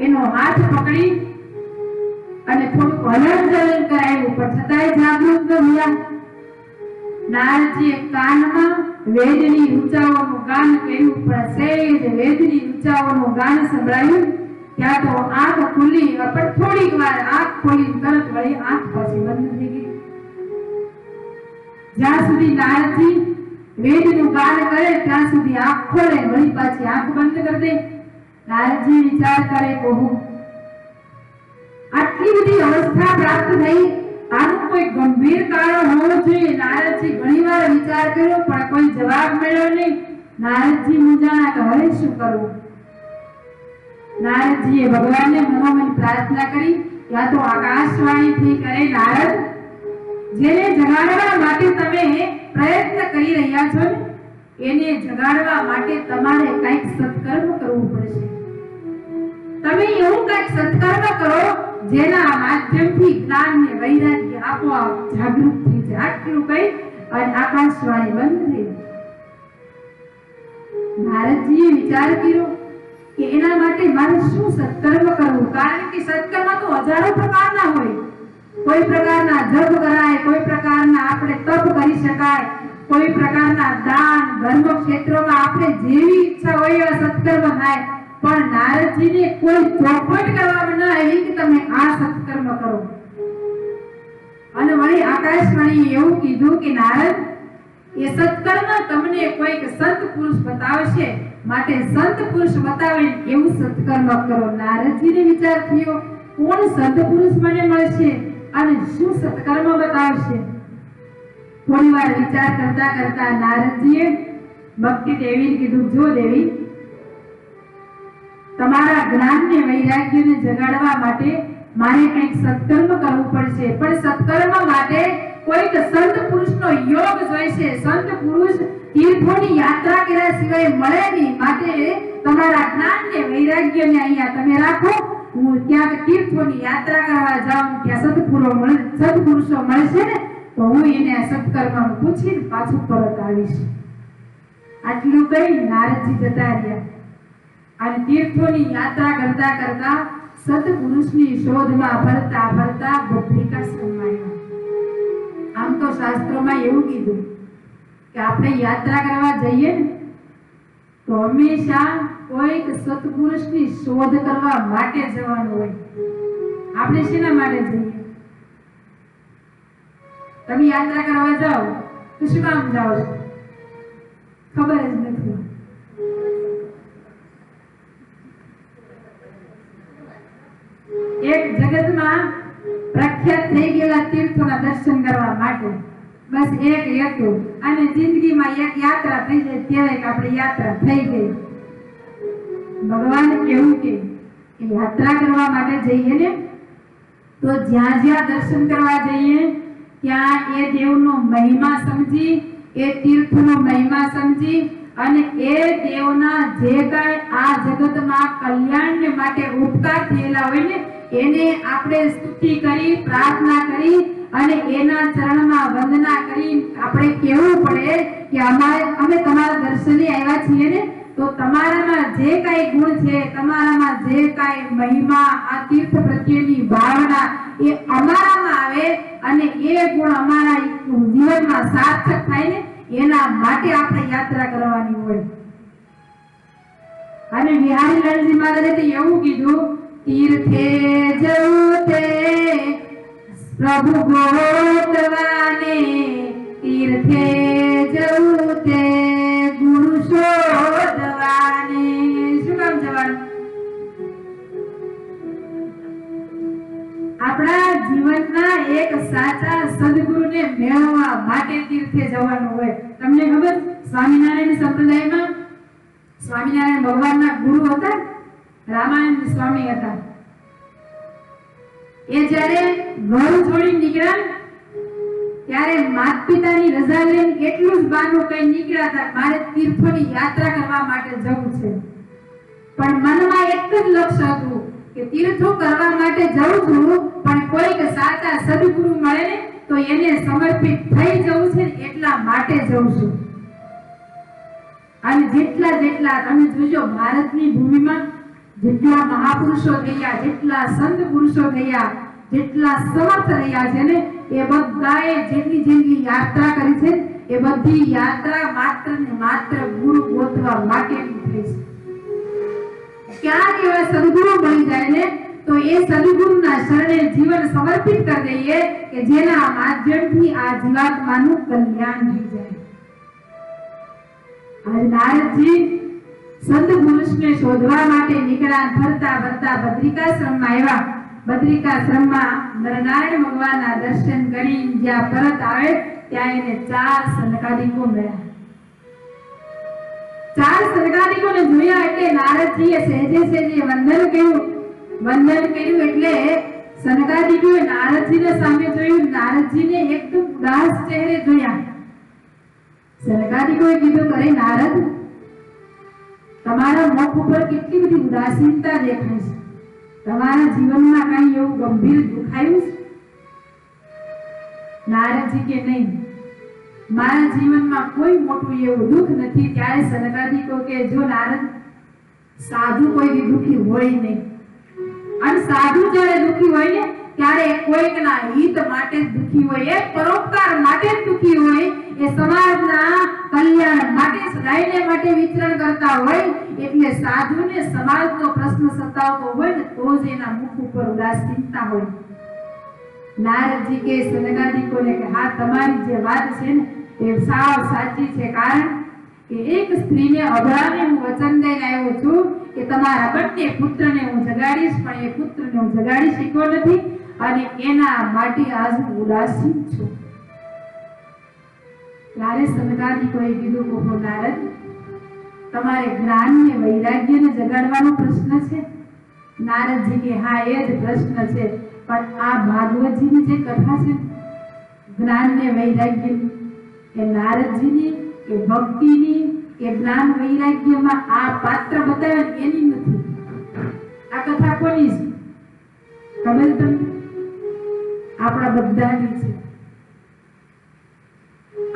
એનો હાથ પકડી અને થોડુંક હલન ચલન કરાયું, પણ છતાંય જાગૃત ન થયા. નારદજીએ કાનમાં વેદની ઋચાઓનું ગાન કર્યું, પણ સહેજ વેદની ઋચાઓનું ગાન સંભળાયું ત્યાં તો આંખ ખુલી, પણ થોડીક વાર આંખ ખોલી તરત વળી આંખ પછી બંધ થઈ ગઈ. જ્યાં સુધી નારદજી વેદનું ગાન કરે ત્યાં સુધી આંખ ખોલે, વળી પાછી આંખ બંધ કરી દે. નારદજી વિચાર કરે, કહું આટલી બધી અવસ્થા પ્રાપ્ત થઈ, આનું કોઈ ગંભીર કારણ હોવું જોઈએ. નારદજી ઘણીવાર વિચાર કર્યો, પણ કોઈ જવાબ મળ્યો નહીં. નારદજી મૂંઝાણા કે હવે શું કરવું? નારદજીએ ભગવાનને મનોમન પ્રાર્થના કરી. ત્યાં તો આકાશવાણીથી કરે, નારદ, જેને જગાડવા માટે તમે પ્રયત્ન કરી રહ્યા છો ને એને જગાડવા માટે તમારે કંઈક સત્કર્મ કરવું પડશે. તમે એવું કંઈક સત્કર્મ કરો જેના માધ્યમથી જ્ઞાન ને વૈરાગ્ય આપોઆપ જાગૃત થઈ જાય. આટલું કહી અને આકાશવાણી બંધ થઈ. નારદજીએ વિચાર કર્યો કે એના માટે મારે શું સત્કર્મ કરવું? કારણ કે સત્કર્મ તો હજારો પ્રકારના હોય. કોઈ પ્રકારના જપ કરાય, કોઈ પ્રકારના આપણે તપ કરી શકાય, કોઈ પ્રકારના દાન ધર્મ ક્ષેત્રમાં આપણે જેવી ઈચ્છા હોય એવા સત્કર્મ થાય. પણ નારદજીને કોઈ ચોખવટ કરવામાં ન આવી કે તમે આ સત્કર્મ કરો. અને વળી આકાશવાણીએ એવું કીધું કે નારદ, એ સત્કર્મ તમને કોઈક સંત પુરુષ બતાવશે, માટે સંત પુરુષ બતાવે એવું સત્કર્મ કરો. નારદજીને વિચાર થયો, કોણ સંત પુરુષ મને મળશે અને શું સત્કર્મ બતાવશે? થોડી વાર વિચાર કરતા કરતા નારદજીએ ભક્તિ દેવીને કીધું, જો દેવી, તમારા જ્ઞાન ને વૈરાગ્યને જગાડવા માટે મારે કંઈક સત્કર્મ કરવું પડશે, પણ સત્કર્મ માટે કોઈક સંત પુરુષનો યોગ જોઈશે. સંત પુરુષ તીર્થોની યાત્રા કર્યા સિવાય મળે નહીં. માટે તમારા જ્ઞાન ને વૈરાગ્યને અહીંયા તમે રાખો, હું ત્યાં તીર્થોની યાત્રા કરવા જાઉં, ત્યાં સત્પુરુષો મળશે ને તો હું એને આ સત્કર્મ પૂછીને પાછું પરત આવીશ. આટલું કહી નારદજી જતા રહ્યા અને તીર્થોની યાત્રા કરતા કરતા સત્પુરુષની શોધમાં ફરતા ફરતા બદ્રિકાશ્રમમાં આવ્યા. આમ તો શાસ્ત્રોમાં એવું કીધું કે આપણે યાત્રા કરવા જઈએ ને તો હંમેશા કોઈક સત્પુરુષની શોધ કરવા માટે જવાનું હોય. આપણે શેના માટે જઈએ? તમે યાત્રા કરવા જાઓ તો શું કામ જાઓ છો? ખબર જ નથી. એક જગતમાં પ્રખ્યાત થઈ ગયેલા તીર્થોના દર્શન કરવા માટે બસ એક હેતુ, અને જિંદગીમાં એક યાત્રા થઈ જાય ત્યારે આપણે યાત્રા થઈ ગઈ. ભગવાન કેવું કે યાત્રા કરવા માટે જઈએ ને તો જ્યાં જ્યાં દર્શન કરવા જઈએ ત્યાં એ દેવનો મહિમા સમજી, એ તીર્થનો મહિમા સમજી અને એ દેવના જે કાંઈ આ જગતમાં કલ્યાણ માટે ઉપકાર થયેલા હોય ને એને આપણે સ્તુતિ કરી, પ્રાર્થના કરી અને એના ચરણમાં વંદના કરી આપણે કહેવું પડે કે અમે તમારા દર્શને આવ્યા છીએ ને તો તમારામાં જે કાંઈ ગુણ છે, તમારામાં જે કાંઈ મહિમા, આ તીર્થ પ્રત્યેની ભાવના એ અમારામાં આવે અને એ ગુણ અમારા જીવનમાં સાર્થક થાય ને એના માટે આપણે યાત્રા કરવાની હોય. અને વિહારીલાલજી મહારાજે એવું કીધું, તીર્થે જવું તે પ્રભુ ગોતવાને, તીર્થે જવું તે ગુરુ શોધવાને. શું કામ જવાનું? આપણા જીવનના એક સાચા સદગુરુને મેળવવા માટે તીર્થે જવાનું હોય. તમને ખબર, સ્વામિનારાયણ સંપ્રદાયમાં સ્વામિનારાયણ ભગવાનના ગુરુ હતા, રામાનંદ સ્વામી હતા. એ જ્યારે ઘર છોડી નીકળ્યા ત્યારે માતા પિતાની રજા લઈને એટલું જ બહાનું કઈ નીકળ્યા હતા, મારે તીર્થોની યાત્રા કરવા માટે જવું છે. પણ મનમાં એક જ લક્ષ્ય હતું કે તીર્થો કરવા માટે જઉં છું, પણ કોઈક સાચા સદગુરુ મળે ને તો એને સમર્પિત થઈ જવું છે, એટલા માટે જઉં છું. અને જેટલા તમે જોજો ભારતની ભૂમિમાં જેટલા મહાપુરુષો થયા, જેટલા સંત પુરુષો થયા, જેટલા સમર્થ રહ્યા છે ને એ બધાએ જેટલી યાત્રા કરી છે એ બધી યાત્રા માત્ર ને માત્ર ગુરુ ગોતવા માટેની થઈ છે. ક્યાંક એવા સદગુરુ બની જાય ને તો એ સદગુરુના શરણે જીવન સમર્પિત કરી દઈએ કે જેના માધ્યમથી આ જીવાત્માનું કલ્યાણ થઈ જાય. આજ નારદજી સંત પુરુષને શોધવા માટે નીકળ્યા. ફરતા ફરતા બદ્રિકાશ્રમમાં આવ્યા. બદ્રિકાશ્રમમાં નરનારાયણ ભગવાનના દર્શન કરી જ્યાં પરત આવે ત્યાં એને 4 સનકાદિકો મળ્યા. 4 સનકાદિકોને જોયા એટલે નારદજીએ સહેજે વંદન કર્યું એટલે સનકાદિકોએ નારદજીને સામે જોયું. નારદજીને એકદમ ઉદાસ ચહેરે જોયા. સનકાદિકોએ કીધું, અરે નારદ, તમારા મુખ ઉપર કેટલી બધી ઉદાસીનતા દેખાય છે. તમારા જીવનમાં કઈ એવું ગંભીર દુઃખ આવ્યું છે? નારદજી કે નહીં, મારા જીવનમાં કોઈ મોટું એવું દુઃખ નથી. ત્યારે સનકાદિકો કે જો નારદ, સાધુ કોઈ દુઃખી હોય નહીં, અને સાધુ જ્યારે દુઃખી હોય ને ત્યારે કોઈકના હિત માટે દુઃખી હોય, એ પરોપકાર માટે દુઃખી હોય, એ સમાજના કલ્યાણ માટે સદાયને માટે વિચરણ કરતા હોય. એટલે સાધુને સમાજનો પ્રશ્ન સતાવતો હોય ને તો જ એના મુખ ઉપર ઉદાસીનતા હોય. નારદજી કે સનકાદિકોને કે હા, તમારી જે વાત છે ને એ સાવ સાચી છે. કારણ કે એક સ્ત્રીને અભરાને હું વચન દઈને આવ્યો છું કે તમારા બંને પુત્રને હું જગાડીશ, પણ એ પુત્રને હું જગાડી શક્યો નથી અને એના માટે આજ હું ઉદાસીન છું. ત્યારે સનકાદિકોએ કીધું, ઓહો નારદ, તમારે જ્ઞાન ને વૈરાગ્યને જગાડવાનો પ્રશ્ન છે? નારદજી કે હા, એ જ પ્રશ્ન છે. પણ આ ભાગવતજીની જે કથા છે જ્ઞાન ને વૈરાગ્યની, એ નારદજીની કે ભક્તિની કે જ્ઞાન વૈરાગ્યમાં આ પાત્ર બતાવે એની નથી. આ કથા કોની છે ખબર તમને? આપણા બધાની છે.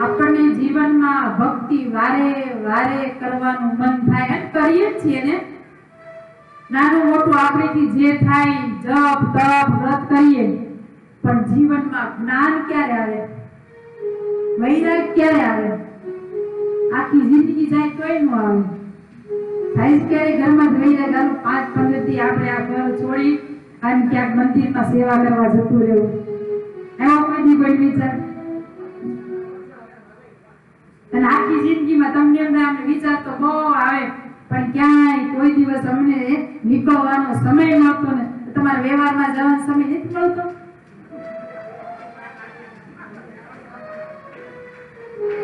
આપણને જીવનમાં ભક્તિ વારે વારે કરવાનું મન થાય અને કરીએ જ છીએ ને. નાનું મોટું આપણીથી જે થાય જપ તપ વ્રત કરીએ, પણ જીવનમાં જ્ઞાન ક્યારે આવે, વૈરાગ ક્યારે આવે? આખી જિંદગી જાય તોય ન આવે. થાય ક્યારે ઘરમાં જ વૈરાગ આવે? 5-15 દી આપણે આ ઘર છોડી અને ક્યાંક મંદિરમાં સેવા કરવા જતું રહેવું, એવો કોઈ દી કોઈ વિચાર? અને આખી જિંદગીમાં તમને એમ વિચાર તો બહુ આવે, પણ ક્યાંય કોઈ દિવસ અમને નીકળવાનો સમય મળતો ને. તમારા વ્યવહારમાં જવાનો સમય નથી મળતો.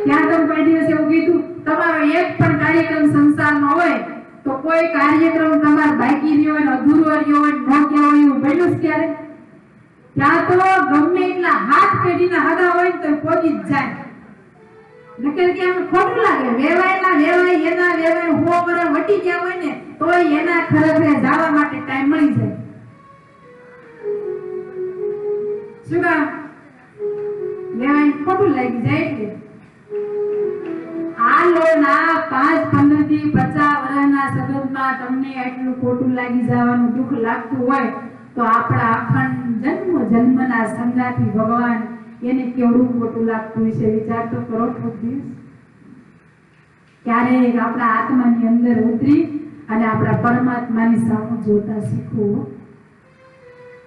ત્યાં તમે કોઈ દિવસ એવું કીધું તમારો એક પણ કાર્યક્રમ સંસારનો હોય તો કોઈ કાર્યક્રમ તમારો બાકી રહ્યો હોય, અધૂરો રહ્યો હોય, ન ગયા હોય એવું બન્યું ક્યારે? ત્યાં તો ગમે એટલા હાથ પેઢીના હદા હોય તો પહોંચી જ જાય. નકર કે આમ ખોટું લાગે. વેવાય એના વેવાય 100 વર્ષ વટી ગયા હોય ને તોય એના ખરેખર જવા માટે ટાઈમ મળી જાય. શું કામ? વેવાય ખોટું લાગી જાય એટલે. આ લોના 5-15 થી 50 વર્ષના સગતમાં તમને એટલું ખોટું લાગી જવાનું દુઃખ લાગતું હોય તો આપણા અખંડ જન્મના સંગાથી ભગવાન એને કેવડું ખોટું લાગતું હશે વિચાર તો કરો. ક્યારેક આપણા આત્માની અંદર ઉતરી અને આપણા પરમાત્માની સામે જોતા શીખવું.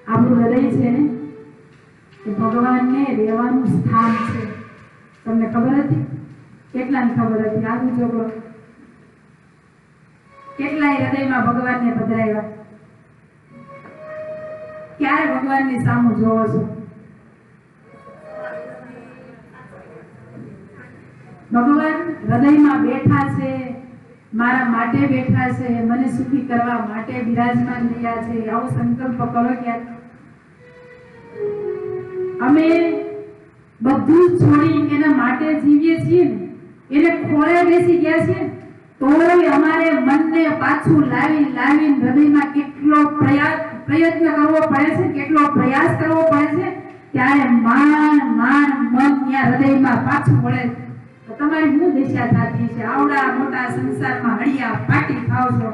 આપણું હૃદય છે ને એ ભગવાનને રહેવાનું સ્થાન છે. તમને ખબર હતી? કેટલાને ખબર હતી? આગળ જોડો. કેટલાય હૃદયમાં ભગવાનને પધરાવ્યા. ક્યારે ભગવાનની સામે જોવો છો? ભગવાન હૃદયમાં બેઠા છે, મારા માટે બેઠા છે, મને સુખી કરવા માટે બિરાજમાન થયા છે. આવો સંકલ્પ કરો. ક્યારે અમે બધું છોડી એના માટે જીવીએ છીએ ને, એને ખોળે બેસી ગયા છે તોય અમારે મનને પાછું લાવીને હૃદયમાં કેટલો પ્રયત્ન કરવો પડે છે, કેટલો પ્રયાસ કરવો પડે છે, ત્યારે મન ત્યાં હૃદયમાં પાછું પડે. તમારી શું દિશા થતી છે? આવડા મોટા સંસારમાં હળિયા પાટી થાવ છો,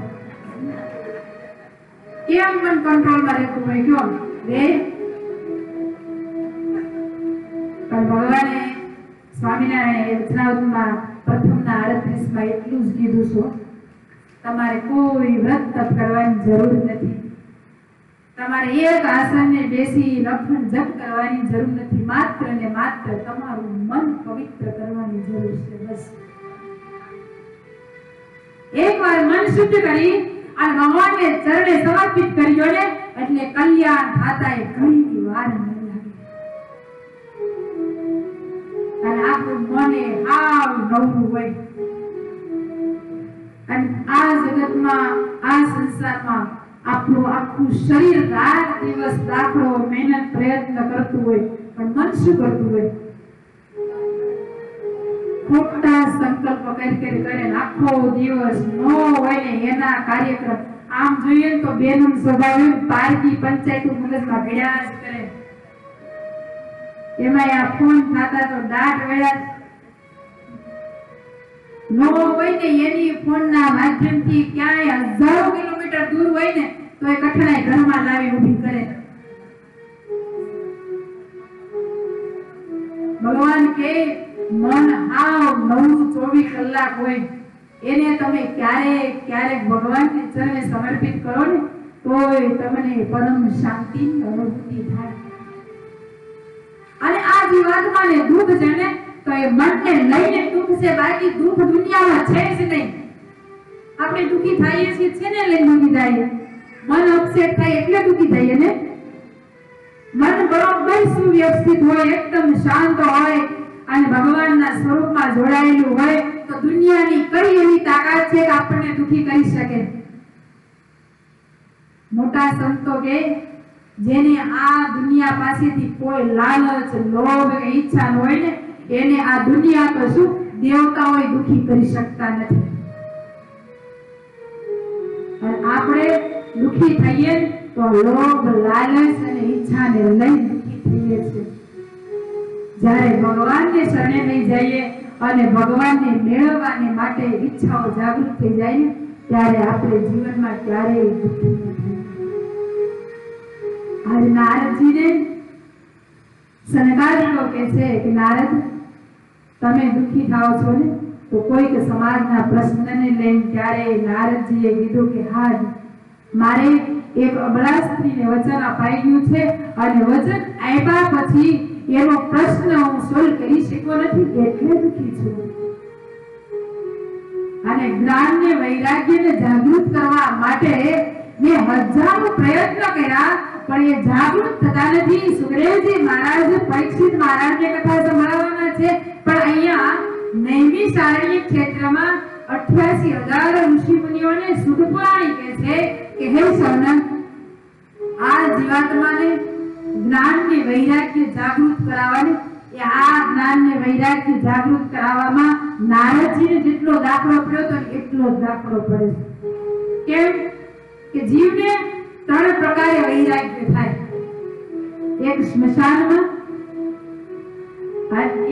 કેમ મન કંટ્રોલમાં રહેતું હોય? કયો રે? પણ ભગવાને સ્વામિનારાયણ વચનામૃતમાં પ્રથમના 38માં એટલું જ કીધું છે, તમારે કોઈ વ્રત તપ કરવાની જરૂર નથી. તમારે એક આસને બેસી લખન જપ કરવાની જરૂર નથી. માત્ર ને માત્ર તમારું મન પવિત્ર કરવાની જરૂર છે. બસ એકવાર મન શુદ્ધ કરી અને ભગવાનને ચરણે સમર્પિત કર્યો ને એટલે કલ્યાણ થાતા એ ઘણી વાર નહીં લાગે. અને આપણું મને હાવ નવરું હોય અને આ જગતમાં આ સંસારમાં આપણું આખું શરીર રાત દિવસ દાખલો મહેનત પ્રયત્ન કરતું હોય પણ મન શું કરતું હોય? ખોટા સંકલ્પ કરી આખો દિવસ નો હોય ને એના કાર્યક્રમ. આમ જોઈએ તો બેનમ સ્વભાવ પારકી પંચાયત મગજમાં ભેળા જ કરે. એમાં આ ફોન થતા તો દાટ વેળા નો હોય ને એની ફોનના માધ્યમથી ક્યાંય હજારો કિલોમીટર દૂર હોય ને તો એ કઠણાઈ ઘરમાં લાવી ઊભી કરે. ભગવાન કે મન હાવ 24 કલાક હોય એને તમે ક્યારેક ભગવાનને ચરણે સમર્પિત કરો ને તોય તમને પરમ શાંતિની અનુભૂતિ થાય. અને આ જીવાત્માને દુઃખ છે ને તો એ મનને લઈને દુઃખ છે, બાકી દુઃખ દુનિયામાં છે જ નહીં. આપણે દુઃખી થઈએ છીએ છે ને લઈને દુઃખી થઈએ. મન અપસેટ થાય એટલે દુઃખી થઈએ ને. મન બરોબર સુવ્યવસ્થિત હોય, એકદમ શાંત હોય અને ભગવાનના સ્વરૂપમાં જોડાયેલું હોય તો દુનિયાની કઈ એવી તાકાત છે કે આપણને દુઃખી કરી શકે? મોટા સંતો કે જેને આ દુનિયા પાસેથી કોઈ લાલચ, લોભ કે ઈચ્છા હોય ને એને આ દુનિયા તો શું દેવતાઓ દુઃખી કરી શકતા નથી. અને આપણે દુઃખી થઈએ તો લોભ, લાલચ અને ઈચ્છાને લઈને દુઃખી થઈએ છીએ. જ્યારે ભગવાનને શરણે લઈ જઈએ અને ભગવાનને મેળવવાને માટે ઈચ્છાઓ જાગૃત થઈ જાય ને ત્યારે આપણે જીવનમાં ક્યારેય દુઃખી ન થઈએ. આજ નારદજીને સનકાદિકો કહે છે કે નારદ તમે દુઃખી થાઓ છો ને તો કોઈક સમાજના પ્રશ્નને લઈને ત્યારે નારદજીએ કીધું કે હા મારે એક અબળા સ્ત્રીને વચન અપાઈ ગયું છે અને વચન આપ્યા પછી એનો પ્રશ્ન હું સોલ્વ કરી શક્યો નથી એટલે દુઃખી છું. અને જ્ઞાનને વૈરાગ્યને જાગૃત કરવા માટે મેં હજારો પ્રયત્ન કર્યા પણ એ જાગૃત થતા નથી. સુખદેવજી મહારાજ પરીક્ષિત મહારાજને કથા સંભળાવવાના છે પણ અહીંયા નૈમિષારણ્ય ક્ષેત્રમાં 88,000 ઋષિ મુનિઓને શુદ્ધ પુરાણી કહે છે કે હે સૌનક આ જીવાત્માને જ્ઞાનને વૈરાગ્ય જાગૃત કરાવવાની આ જ્ઞાનને વૈરાગ્ય જાગૃત કરાવવામાં નારદજીને જેટલો દાખલો પડ્યો તો એટલો જ દાખલો પડે છે. કેમ કે જીવને 3 પ્રકારે વૈરાગ્ય થાય. એક સ્મશાનમાં,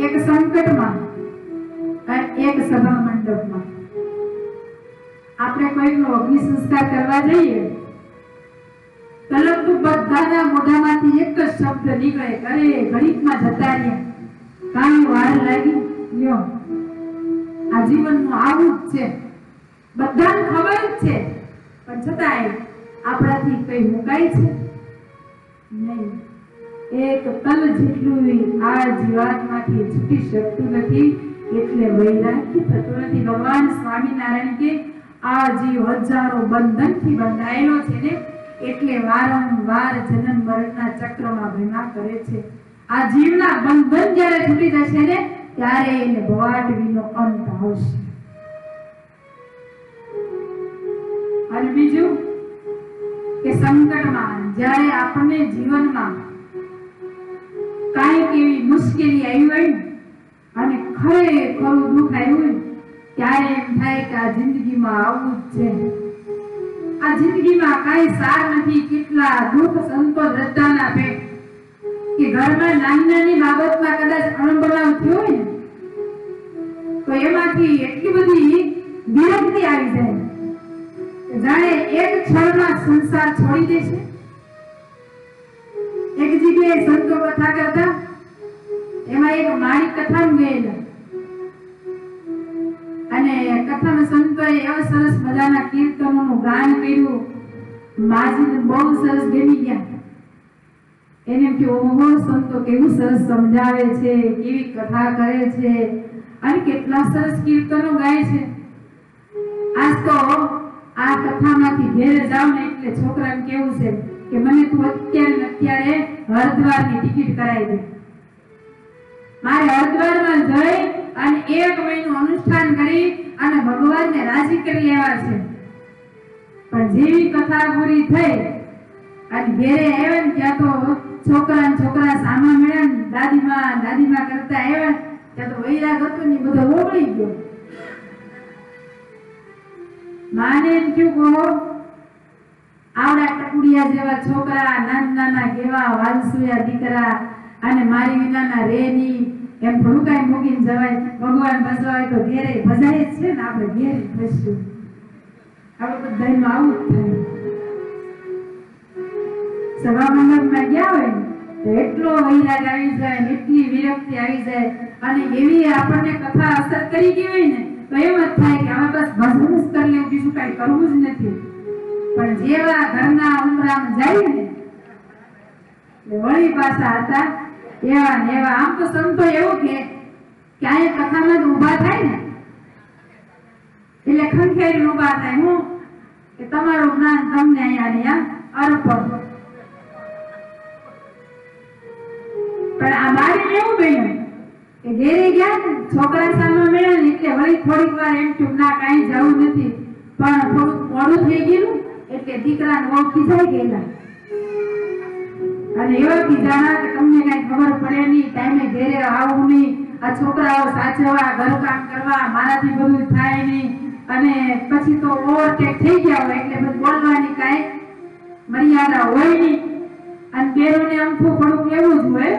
એક સંકટમાં અને એક સભા મંડપમાં. આપણે કોઈનો અગ્નિ સંસ્કાર કરવા જઈએ તલક તો બધાના મોઢામાંથી એક જ શબ્દ નીકળે અરે ઘડીકમાં જતા રહ્યા કાંઈ વાર લાગી લ્યો. આ જીવનનું આવું જ છે, બધાને ખબર જ છે પણ છતાંય આપણાથી કઈ મુકાય છે નહીં. એક તલ જેટલું આ જીવાત્માથી છૂટી શકતું નથી એટલે વૈરાગ્ય થતું નથી. ભગવાન સ્વામિનારાયણ કે આ જીવ હજારો બંધનથી બંધાયેલો છે ને એટલે વારંવાર જન્મ મરણના ચક્રમાં ભેગા કરે છે. આ જીવના બંધન જ્યારે છૂટી જશે ને ત્યારે એને ભવાટવીનો અંત આવશે. અને બીજું કે સંકટમાં જ્યારે આપણને જીવનમાં કાંઈક એવી મુશ્કેલી આવી હોય અને ખરેખર દુઃખ આવ્યું હોય ત્યારે એમ થાય કે આ જિંદગીમાં આવું જ છે, આ જિંદગીમાં કાંઈ સાર નથી. કેટલા દુઃખ સંતો દ્રષ્ટાના આપે કે ઘરમાં નાની નાની બાબતમાં કદાચ અણબનાવ થયો હોય ને તો એમાંથી એટલી બધી વિરક્તિ આવી જાય કે જાણે એક ક્ષણમાં સંસાર છોડી દેશે. એક જગ્યાએ સંતો કથા કરતા એમાં એક મારી કથા ગયેલા અને કથામાં સંતોએ એવા સરસ મજાના કીર્તનોનું ગાન કર્યું. માજીને બહુ સરસ ગમી ગયા. એને કે ઓહો સંતો કેવું સરસ સમજાવે છે, કેવી કથા કરે છે અને કેટલા સરસ કીર્તનો ગાય છે. આજ તો આ કથામાંથી ઘેરે જાવ ને એટલે છોકરાને કેવું છે કે મને તું અત્યારે હરિદ્વારની ટિકિટ કરાવી દે. મારે હરિદ્વારમાં જઈ અને 1 મહિનું અનુષ્ઠાન કરી અને ભગવાનને રાજી કરી લેવા છે. પણ જેવી કથા પૂરી થઈ અને ઘેરે આવ્યા ને ત્યાં તો છોકરા સામા મળ્યા ને દાદીમાં કરતા આવ્યા ત્યાં તો વૈરાગ હતો ને બધો ઓગળી ગયો. માને એમ થયું કહો આવડા ટકુડિયા જેવા છોકરા નાના કેવા વાલસુયા દીકરા અને મારી વિનાના રેની એમ થોડું કાંઈ મૂકીને જવાય. ભગવાન ભજવાય તો ઘેરે ભજાય જ છે ને આપણે ઘેરે ભજશું. આપણે બધાનું આવું જ થાય. સભા મંડપમાં ગયા હોય તો એટલો વૈરાગ આવી જાય, એટલી વિરક્તિ આવી જાય અને એવી આપણને કથા અસર કરી ગઈ હોય ને તો એમ જ થાય કે હવે બસ ભજન જ કરી લેવું, બીજું કાંઈ કરવું જ નથી. પણ જેવા ઘરના ઉમરામાં જાય ને વળી પાછા હતા એવા ને એવા. આમ તો સંતો એવું કે ક્યાંય કથામાં જ ઊભા થાય ને એટલે ખંખેરી ઊભા થાય હું કે તમારું જ્ઞાન તમને અહીંયા અર્પણ. પણ આ બારી એવું બન્યું કે ઘેરે ગયા ને છોકરા સામે મળ્યા ને એટલે વળી થોડીક વાર એમ થયું ના કાંઈ જવું નથી. પણ થોડુંક મોડું થઈ ગયું એટલે દીકરાને બહુ ખીજાઈ ગયેલા અને એવા ખીજાણા કે તમને કઈ ખબર પડે નહીં, ટાઈમે ઘેરે આવું નહીં, આ છોકરાઓ સાચવવા, ઘરકામ કરવા, મારાથી બધું થાય નહીં અને પછી તો ઓવરટેક થઈ ગયા હોય એટલે બધું બોલવાની કાંઈ મર્યાદા હોય નહીં. અને બેરોને અમથું થોડુંક એવું જ હોય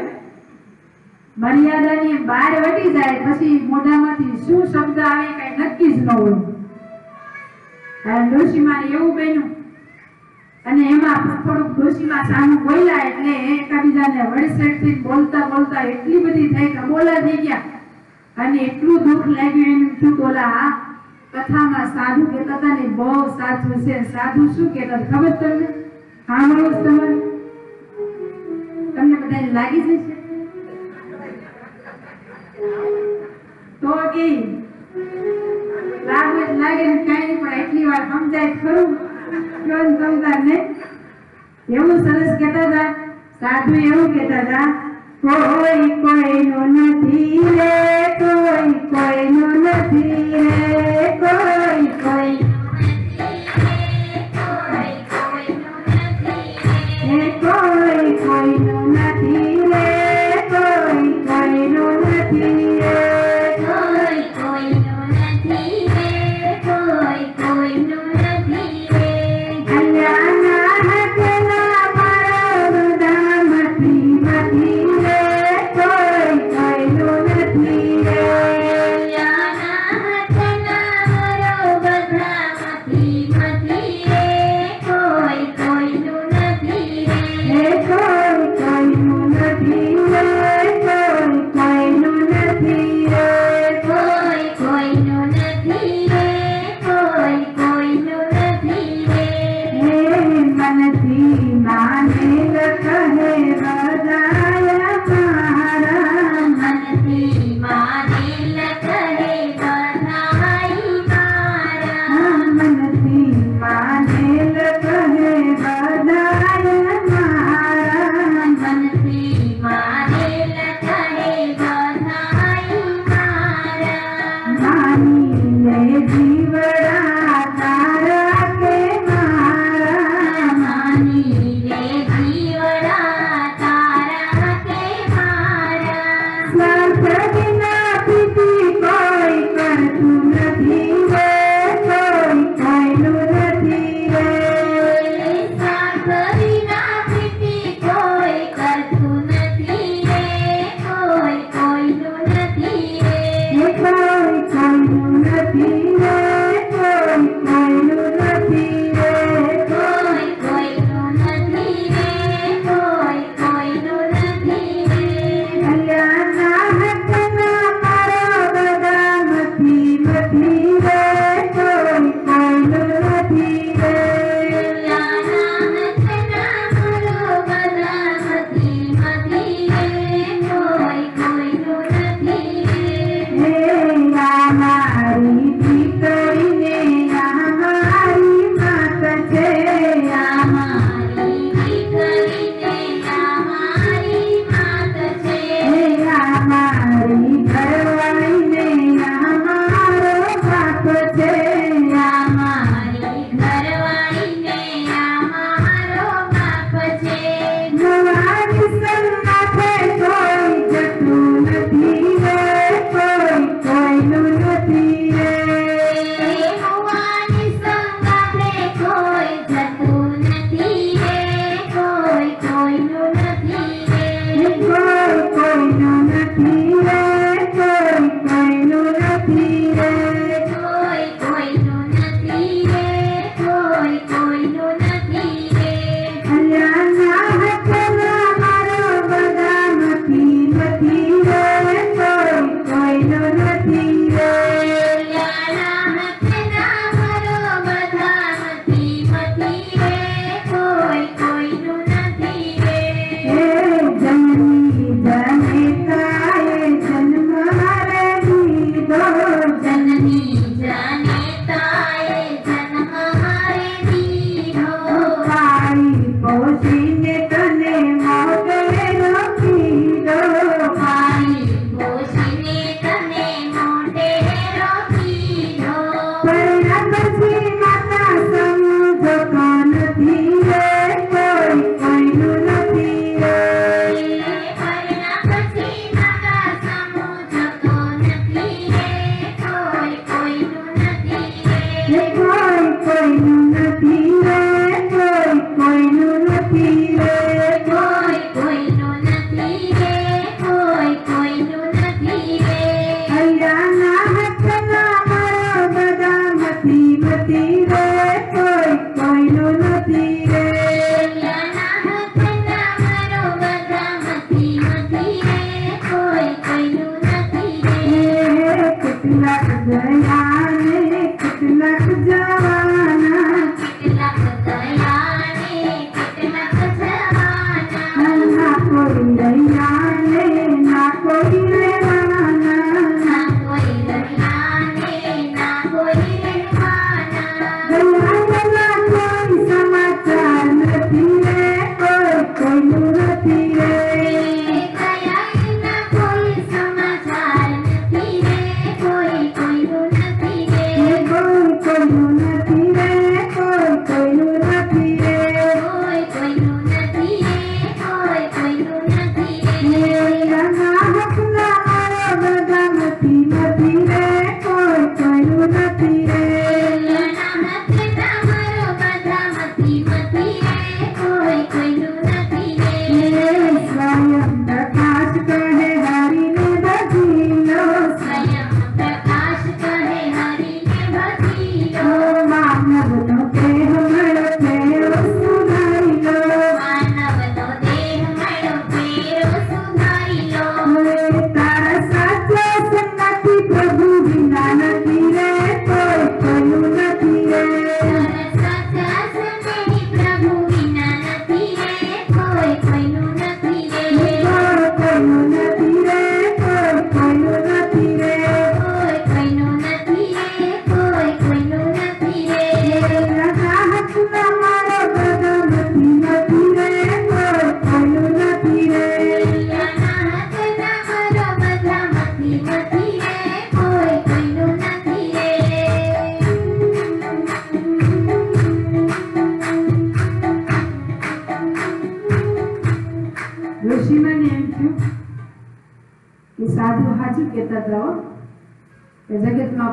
મર્યાદાની બહાર વટી જાય પછી મોઢામાંથી શું શબ્દ આવે કઈ નક્કી જ ન હોય. ડોશીમાં એવું બન્યું અને એમાં થોડુંક ડોશીમાં સામું બોલ્યા એટલે એકબીજાને વડસેટથી બોલતા બોલતા એટલી બધી થઈ કે બોલા થઈ ગયા અને એટલું દુઃખ લાગ્યું એનું શું બોલા કથામાં સાધુ કહેતા હતા ને બહુ સાચું છે. સાધુ શું કહેતા ખબર તમને? સાંભળો તમારે તમને બધાને લાગી જશે તો કે લાગે લાગે ને કઈ નહીં પણ એટલી વાર સમજાય ખરું કેવું સમજાય ને એવું સરસ કહેતા હતા સાધુ એવું કહેતા હતા કોઈ કોઈનું નથી રે કોઈ કોઈનું નથી રે કોઈ કોઈનું કોઈ કોઈનું નથી રે કોઈ કોઈનું નથી રે કોઈ કોઈનું નથી રે કોઈ કોઈનું નથી રે અલ્લાહના હકના મારો દામતી મતી રે કોઈ કોઈનું નથી રે અલ્લાહના હકના મારો બધામતી મતી રે કોઈ કોઈનું નથી રે કોઈ કોઈનું નથી રે કોઈ કોઈનું નથી રે કોઈ કોઈનું નથી રે કોઈ કોઈનું નથી રે મનથી માને લખે બધાય મારા મનથી માને લખે બધાય મારા મનથી માને લખે બધાય મારા મનથી માને લખે બધાય મારા માની લે જીવડા તારા કે મારા માની લે જીવડા તારા કે મારા સ્વાર્થ વિના પ્રીતિ કોઈ કરતું નથી રે કોઈ કોઈનું નથી રે સ્વાર્થ વિના પ્રીતિ કોઈ કરતું નથી રે કોઈ કોઈનું નથી રે કોઈ કોઈનું નથી રે કોઈ કોઈનું નથી રે કોઈ કોઈનું નથી રે કોઈ કોઈનું નથી રે અલ્લાહના હકના મારો બધામતી મતી રે કોઈ કોઈનું નથી રે અલ્લાહના હકના મારો બધામતી મતી રે કોઈ કોઈનું નથી રે આ મારી દીકરીને આ મારી માત છે આ મારી દીકરીને આ મારી માત છે આ મારી ઘરવાળીને આ મારો બાપ છે આ મારી ઘરવાળીને આ મારો બાપ છે નવાની સંગાથે કોઈ જતું નથી રે કોઈ કોઈનું નથી રે નવાની સંગાથે કોઈ જતું નથી રે કોઈ કોઈનું નથી રે કોઈ કોઈનું નથી રે કોઈ કોઈનું નથી રે કોઈ કોઈનું નથી રે કોઈ કોઈનું નથી રે અલ્લાહના હકના મારો कोई रैयाने ना कोई रहवाना ना कोई रैयाने ना कोई रहवाना गल्ला कोई समाचार નથી રે કોઈનું નથી રે દયાના કોઈ સમાચાર નથી રે કોઈનું નથી રે કોઈનું નથી રે કોઈનું નથી રે કોઈનું નથી રે કોઈનું નથી રે ના હકના મારા બધા નથી નથી રે કોઈનું નથી રે સ્વયં પ્રકાશ કહે હરિને બધી લો સ્વયં પ્રકાશ કહે હરિને બધી લો માનવનો દેહ મળ્યો ફેરો સુધારી લો માનવનો દેહ મળ્યો ફેરો સુધારી લો તારા સાચા સંગાથી પ્રભુ વિના નથી રે કોઈનું નથી રે સાચા સંગની પ્રભુ વિના નથી રે કોઈનું નથી રે કોઈનું નથી રે કોઈનું નથી રે કોઈનું નથી રે કોઈનું નથી રે હકના મારો બધો નથી નથી રે કોઈનું નથી રે ઋષિમાને એમ થયું કે સાધુ હાજુ કહેતા હતા હો કે જગતમાં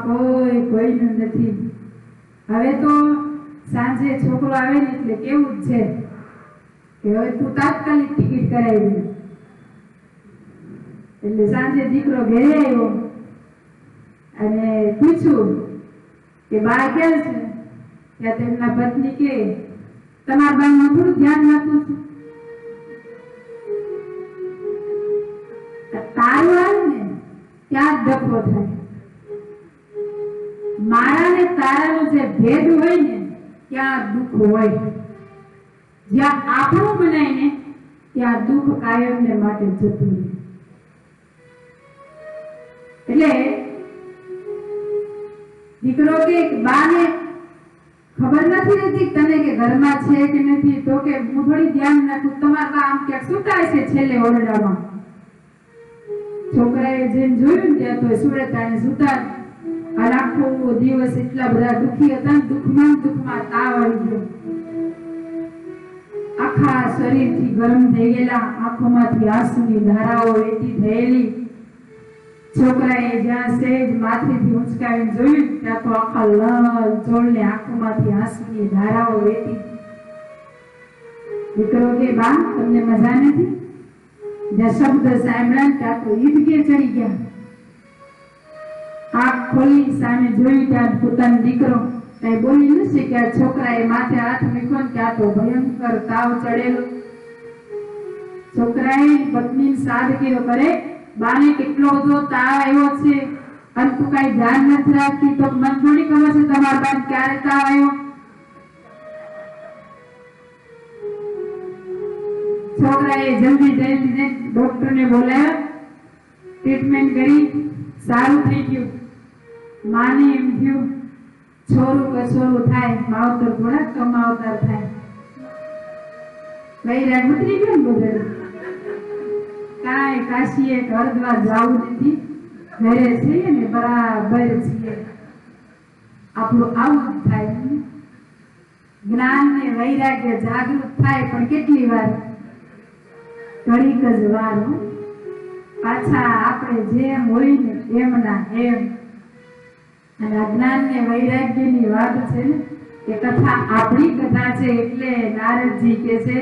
કોઈનું નથી. હવે તો સાંજે છોકરો આવે ને એટલે કેવું જ છે કે હવે તું તાત્કાલિક ટિકિટ કરાવી દે. એટલે સાંજે દીકરો ઘરે આવ્યો અને પૂછ્યું કે બા ક્યાં છે? ત્યાં તેમના પત્ની કે તમારા બાનું થોડું ધ્યાન રાખું છું. તારું આવે ને ત્યાં જ ડખો થાય. મારા ને તારાનો જે ભેદ હોય ને ત્યાં દુઃખ હોય. જ્યાં આપણું બનાય ને ત્યાં દુઃખ કાયમને માટે જતું રહે. એટલે દીકરો કે બાને ખબર નથી રહેતી તને કે ઘરમાં છે કે નથી. તો કે હું થોડી ધ્યાન રાખું. તમારા બા આમ ક્યાંક સુતાય છે છેલ્લે ઓરડામાં. છોકરાએ જેને જોયું ને ત્યાં તો સુરતાને સુતા. આ આખો દિવસ એટલા બધા દુખી હતા. દુઃખમાં તાવ આવી ગયો. આખા શરીરથી ગરમ થઈ ગયેલા. આંખોમાંથી આંસુની ધારાઓ વહેતી થયેલી. છોકરાએ જ્યાં સહેજ માથેથી ઉંચકાવીને જોયું ત્યાં તો આખા લાલ ચોળને આંખોમાંથી આંસુની ધારાઓ વહેતી. દીકરો કે બા તમને મજા નથી? જ્યાં શબ્દ સાંભળ્યા ત્યાં તો ઈદકે ચડી ગયા. આંખ ખોલી સામે જોયું ત્યાં પોતાનો દીકરો કઈ બોલી ન શક્યા. છોકરાએ માથે હાથ મૂક્યો ત્યાં તો ભયંકર તાવ ચડેલો. છોકરાએ પત્ની સાદ કર્યો કરે બાને કેટલો બધો તાવ આવ્યો છે અને તું કઈ ધ્યાન નથી રાખતી. તો મને થોડી ખબર છે તમારા બાને ક્યારે તાવ આવ્યો? છોકરાએ જલ્દી ડોક્ટરને બોલાવ્યા. ટ્રીટમેન્ટ કરી સારું થઈ ગયું. માને એમ થયું છોરું કછોરું થાય માવતર થોડા કમાવતર થાય. વૈરાગ ઉતરી ગયો ને બધે. કાંઈ કાશીએ હરદ્વાર જવું નથી. ઘરે છીએ ને બરાબર છીએ. આપણું આવું જ થાય. જ્ઞાન ને વૈરાગ્ય જાગૃત થાય પણ કેટલી વાર? ઘડીક જ વાર. પાછા આપણે જેમ હોય ને એમ ના એમ. અને આ જ્ઞાન ને વૈરાગ્યની વાત છે ને એ કથા આપણી કથા છે. એટલે નારદજી કહે છે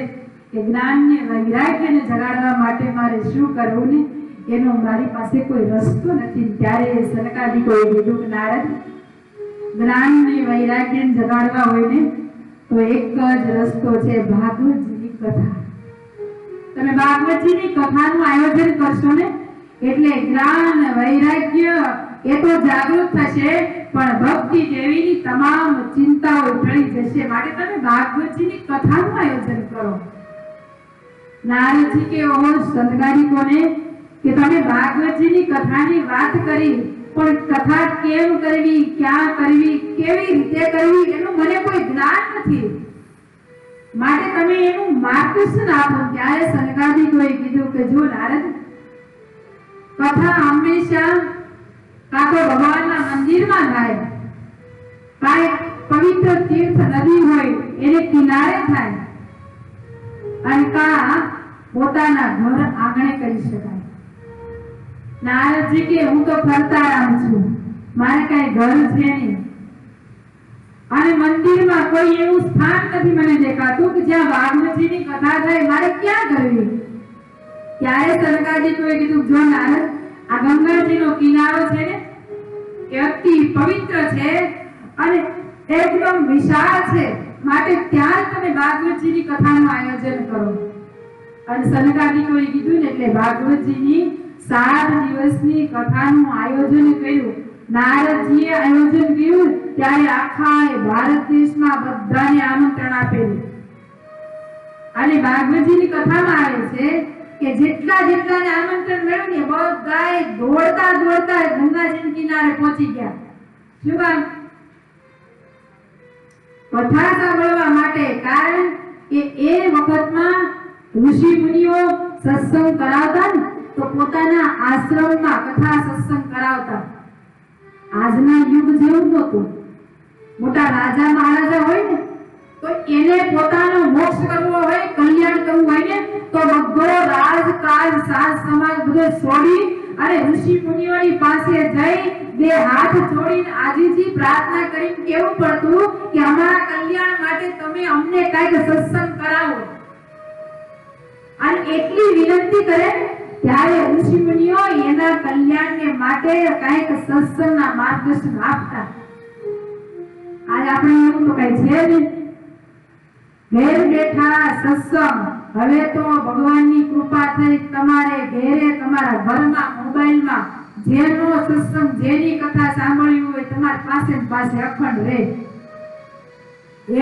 કે જ્ઞાન ને વૈરાગ્યને જગાડવા માટે મારે શું કરવું ને એનો મારી પાસે કોઈ રસ્તો નથી. ત્યારે સનકાદિકોએ કીધું કે નારદ જ્ઞાન ને વૈરાગ્યને જગાડવા હોય ને તો એક જ રસ્તો છે ભાગવતજીની કથા. તમે ભાગવતજીની કથાનું આયોજન કરશો ને એટલે જ્ઞાન વૈરાગ્ય એ તો જાગૃત થશે પણ ભક્તિ દેવીની તમામ ચિંતાઓ ટળી જશે. માટે તમે ભાગવતજીની કથાનું આયોજન કરો. નારદજી કે ઓ સંતગાડી કોને કે તમે ભાગવતજીની કથાની વાત કરી, પણ કથા કેમ કરવી, ક્યાં કરવી, કેવી રીતે કરવી એનું મને કોઈ જ્ઞાન નથી, માટે તમે એનું માર્ગદર્શન આપો. ત્યારે સંતગાડીઓએ કીધું કે જો નારદ, કથા હંમેશા કાં તો ભગવાનના મંદિરમાં થાય, કાંઈ પવિત્ર તીર્થ નદી હોય એને કિનારે થાય, અને કાં પોતાના ઘર આંગણે કરી શકાય. નારદજી કે હું તો ફરતા રામ છું, મારે કઈ ઘર છે નહીં, અને મંદિરમાં કોઈ એવું સ્થાન નથી મને દેખાતું કે જ્યાં ભાગવતજીની કથા થાય, મારે ક્યાં કરવી? ત્યારે સનકાદિકોએ કીધું જો નારદ, આ ગંગાજીનો કિનારો છે ને એ અતિ પવિત્ર છે અને એકદમ વિશાળ છે, માટે ત્યાં તમે ભાગવતજીની કથાનું આયોજન કરો. અને સનકાદિકોએ કીધું ને એટલે ભાગવતજીની 7 દિવસની કથાનું આયોજન કર્યું. નારદજીએ આયોજન કર્યું ત્યારે આખા ભારત દેશમાં બધાને આમંત્રણ આપેલું. અને ભાગવતજીની કથામાં આવે છે કે જેટલાને આમંત્રણ મળ્યું ને બધાએ દોડતા ગંગાજીના કિનારે પહોંચી ગયા. શું કામ? કથા સાંભળવા માટે. કારણ કે એ વખતમાં ઋષિ મુનિઓ સત્સંગ કરાવતા ને તો પોતાના આશ્રમમાં કથા સત્સંગ કરાવતા. આજના યુગ જેવું નહોતું. મોટા રાજા મહારાજા હોય ને તો એને પોતાનો મોક્ષ કરવો હોય, કલ્યાણ કરવું હોય ને તો બધો રાજકાજ સાજ સમાજ બધો છોડી અને ઋષિ મુનિઓની પાસે જઈ બે હાથ જોડીને આજીજી પ્રાર્થના કરીને કેવું પડતું કે અમારા કલ્યાણ માટે તમે અમને કાંઈક સત્સંગ કરાવો. અને એટલી વિનંતી કરે ત્યારે ઋષિ મુનિઓ એના કલ્યાણને માટે કાંઈક સત્સંગના માર્ગદર્શન આપતા. આજ આપણે એવું તો કઈ છે ને, ઘેર બેઠા સત્સંગ. હવે તો ભગવાનની કૃપા થઈ તમારે ઘેરે તમારા ઘરમાં મોબાઈલમાં જેનો સત્સંગ જેની કથા સાંભળવી હોય તમારી પાસે ને પાસે અખંડ રહે.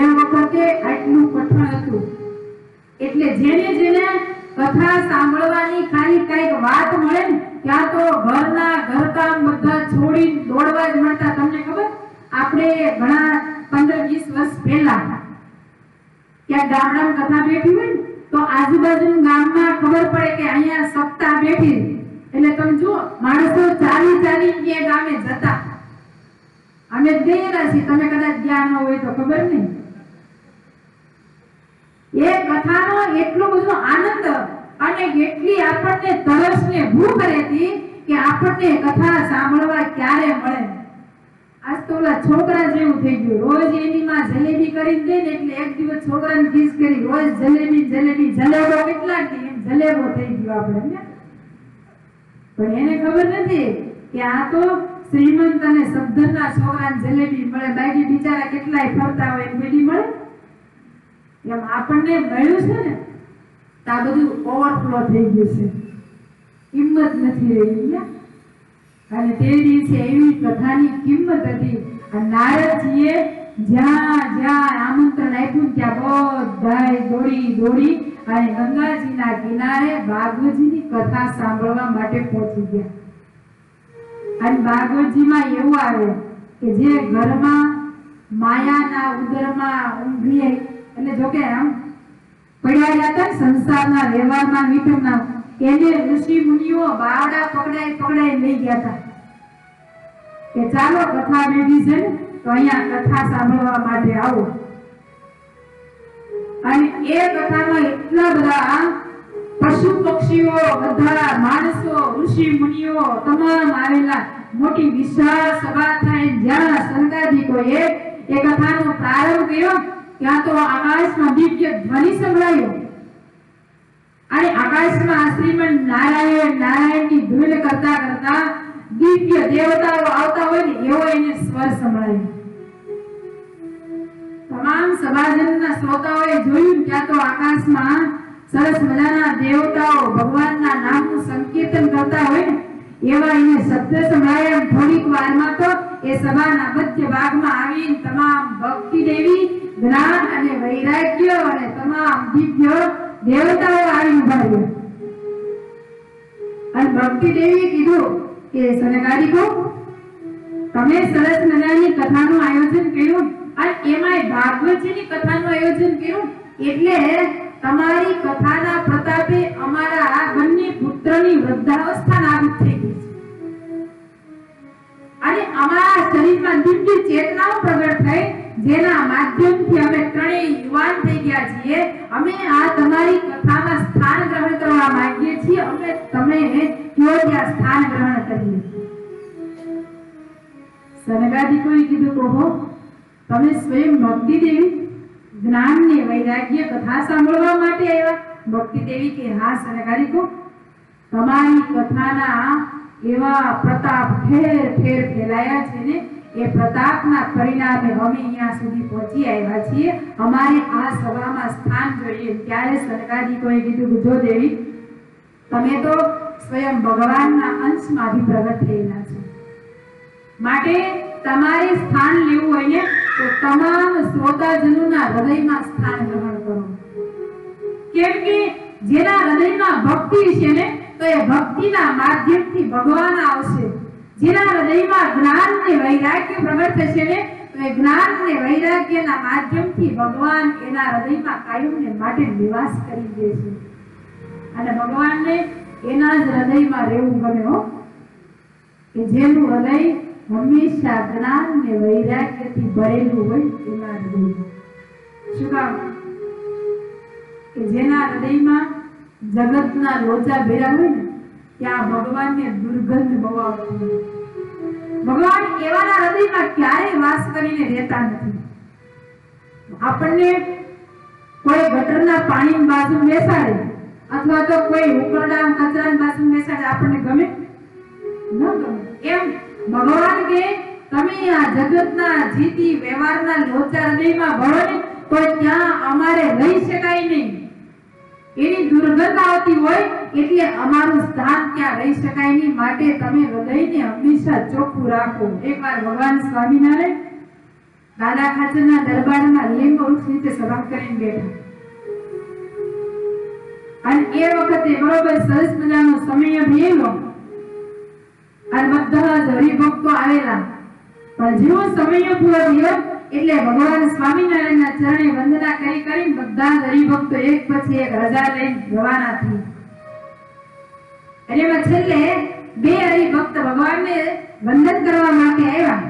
એ વખતે આટલું કઠણ હતું એટલે જેને કથા સાંભળવાની ખાલી કઈક વાત મળે ને ત્યાં તો ઘરના ઘરકામ બધા છોડી દોડવા જ મળતા. તમને ખબર, આપણે ઘણા 15-20 વર્ષ પહેલા ક્યાંક ગામડામાં કથા બેઠી હોય ને તો આજુબાજુના ગામમાં ખબર પડે કે અહીંયા સપ્તાહ બેઠી, એટલે તમે જુઓ માણસો ચાલી કે ગામે જતા. અમે ગયેલા છીએ, તમે કદાચ ગયા ન હોય તો ખબર નહીં. એ કથાનો એટલો બધો આનંદ અને એટલી આપણને તરસ ને ભૂખ રહેતી કે આપણને કથા સાંભળવા ક્યારે મળે. આજ તો ઓલા છોકરા જેવું થઈ ગયું, રોજ એની માં જલેબી કરી દે ને એટલે એક દિવસ છોકરાને ખીસ કરી રોજ જલેબી જલેબો કેટલા કે એમ જલેબો થઈ ગયો આપણે ને. પણ એને ખબર નથી કે આ તો શ્રીમંત અને સદ્ધરના છોકરાને જલેબી મળે, બાકી બિચારા કેટલાય ફરતા હોય પેલી મળે. એમ આપણને મળ્યું છે ને તો આ બધું ઓવરફ્લો થઈ ગયું છે, કિંમત નથી રહી. અને તે દિવસે એવી કથાની કિંમત હતી. નારદજીએ જ્યાં આમંત્રણ આપ્યું ત્યાં બધાય દોડી અને ગંગાજીના કિનારે ભાગવતજીની કથા સાંભળવા માટે પહોંચી ગયા. અને ભાગવતજીમાં એવું આવે કે જે ઘરમાં માયાના ઉદરમાં ઊંઘી, એટલે જોકે આમ પડ્યા હતા સંસારના વ્યવહારમાં વિઠમના, એને ઋષિ મુનિઓ બાવડા પકડાઈ લઈ ગયા હતા કે ચાલો કથા બેઠી છે ને તો અહીંયા કથા સાંભળવા માટે આવો. અને એ કથામાં એટલા બધા પશુ પક્ષીઓ, બધા માણસો, ઋષિ મુનિઓ તમામ આવેલા. મોટી વિશાળ સભા થાય. જ્યાં સનકાદિકોએ એ કથાનો પ્રારંભ કર્યો ત્યાં તો આકાશમાં દિવ્ય ધ્વનિ સંભળાયો અને આકાશમાં શ્રીમન નારાયણની ધૂન કરતા દિવ્ય દેવતાઓ આવતા હોય ને એવો એને સ્વર સંભળાયો. તમામ સભાજનના શ્રોતાઓએ જોયું ત્યાં તો આકાશમાં સરસ મજાના દેવતાઓ ભગવાનના નામનું સંકીર્તન કરતા હોય ને એવા એને શબ્દ સંભળાયા. થોડીક વારમાં તો એ સભાના મધ્ય ભાગમાં આવીને તમામ ભક્તિ દેવી, જ્ઞાન અને વૈરાગ્ય અને તમામ દિવ્ય દેવતાઓ આવી ઉભા રહ્યા અને ભક્તિ દેવી કીધું કે સનકાદિકો તમે સરસ મજાની કથાનું આયોજન કર્યું અને એમાંય ભાગવતજીની કથાનું આયોજન કર્યું એટલે તમારી કથાના પ્રતાપે અમારા બંને પુત્રની વૃદ્ધાવસ્થા નાબૂદ થઈ ગઈ છે અને અમારા શરીરમાં દિવ્ય ચેતનાઓ પ્રગટ થઈ જેના માધ્યમથી અમે ત્રણેય યુવાન થઈ ગયા છીએ અમે આ તમારી કથામાં સ્થાન ગ્રહણ કરવા માંગીએ છીએ અમે તમે કયો ત્યાં સ્થાન ગ્રહણ કરીએ સનકાદિકોએ કીધું કહો તમે સ્વયં ભક્તિ દેવી જ્ઞાન ને વૈરાગ્ય કથા સાંભળવા માટે આવ્યા ભક્તિ દેવી કે હા સનકાદિકો તમારી કથાના એવા પ્રતાપ ઠેર ઠેર ફેલાયા છે ને એ પ્રતાપના પરિણામે અમે અહીંયા સુધી પહોંચી આવ્યા છીએ અમારે આ સભામાં સ્થાન જોઈએ ત્યારે સનકાદિકોએ કીધું જો દેવી તમે તો સ્વયં ભગવાનના અંશમાંથી પ્રગટ થયેલા છો માટે તમારે સ્થાન લેવું હોય ને તો તમામ શ્રોતાજનોના હૃદયમાં સ્થાન ગ્રહણ કરો કેમ કે જેના હૃદયમાં ભક્તિ છે ને તો એ ભક્તિના માધ્યમથી ભગવાન આવશે જેના હૃદયમાં જ્ઞાન ને વૈરાગ્ય પ્રગટ થશે ને તો એ જ્ઞાન ને વૈરાગ્યના માધ્યમથી ભગવાન એના હૃદયમાં કાયમને માટે નિવાસ કરી દેશે અને ભગવાનને એના જ હૃદયમાં રહેવું ગમે હો કે જેનું હૃદય હંમેશા જ્ઞાન ને વૈરાગ્યથી ભરેલું હોય એના હૃદય શું કામ કે જેના હૃદયમાં જગતના લોચા ભેરા હોય ને ત્યાં ભગવાનને દુર્ગંધ બહુ આવતી હોય ભગવાન એવાના હૃદયમાં ક્યારેય વાસ કરીને રહેતા નથી આપણને કોઈ ગટરના પાણીની બાજુ બેસાડે અથવા તો કોઈ ઉકરડા કચરાની બાજુ બેસાડે આપણને ગમે ન ગમે એમ ભગવાન કે તમે આ જગતના જીતી વ્યવહારના લોચા હૃદયમાં ભરો ને તો ત્યાં અમારે રહી શકાય નહીં એની દુર્ગંધ આવતી હોય એટલે અમારું સ્થાન ત્યાં રહી શકાય નહીં માટે તમે હૃદયને હંમેશા ચોખ્ખું રાખો એકવાર ભગવાન સ્વામિનારાયણ દાદા ખાચરના દરબારમાં લીંબ વૃક્ષ નીચે સભા કરીને બેઠા અને એ વખતે બરોબર સરસ મજાનો સમય ભેલો અને બધા જ હરિભક્તો આવેલા પણ જેવો સમય પૂરો થયો એટલે ભગવાન સ્વામિનારાયણના ચરણે વંદના કરી કરીને બધા જ હરિભક્તો એક પછી એક રજા લઈને રવાના થઈ અને એમાં છેલ્લે બે હરિભક્ત ભગવાનને વંદન કરવા માટે આવ્યા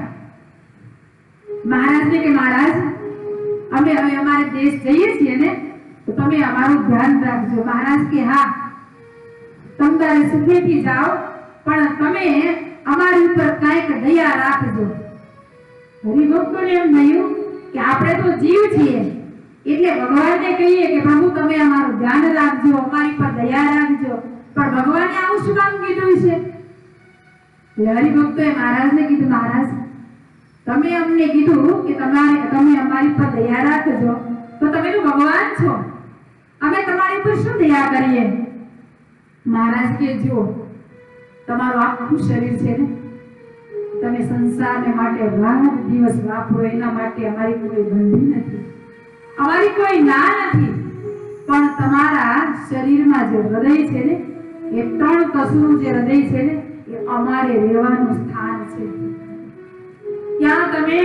મહારાજને કે મહારાજ અમે હવે અમારે દેશ જઈએ છીએ ને તો તમે અમારું ધ્યાન રાખજો મહારાજ કે હા તમે તારે સુખેથી જાઓ પણ તમે અમારી ઉપર કાંઈક દયા રાખજો હરિભક્તોને એમ થયું કે આપણે તો જીવ છીએ એટલે ભગવાનને કહીએ કે પ્રભુ તમે અમારું ધ્યાન રાખજો અમારી પર દયા રાખજો પણ ભગવાને આવું શું કામ કીધું છે એટલે હરિભક્તોએ મહારાજને કીધું મહારાજ તમે અમને કીધું કે તમે અમારી પર દયા રાખજો તો તમે તો ભગવાન છો અમે તમારી પર શું દયા કરીએ મહારાજ કે જો તમારું આખું શરીર છે ને તમે સંસારને માટે રાત દિવસ વાપરો એના માટે અમારી કોઈ બંધી નથી અમારી કોઈ ના નથી પણ તમારા શરીરમાં જે હૃદય છે ને એ ત્રણ કસુનું જે હૃદય છે ને એ અમારે રહેવાનું સ્થાન છે ત્યાં તમે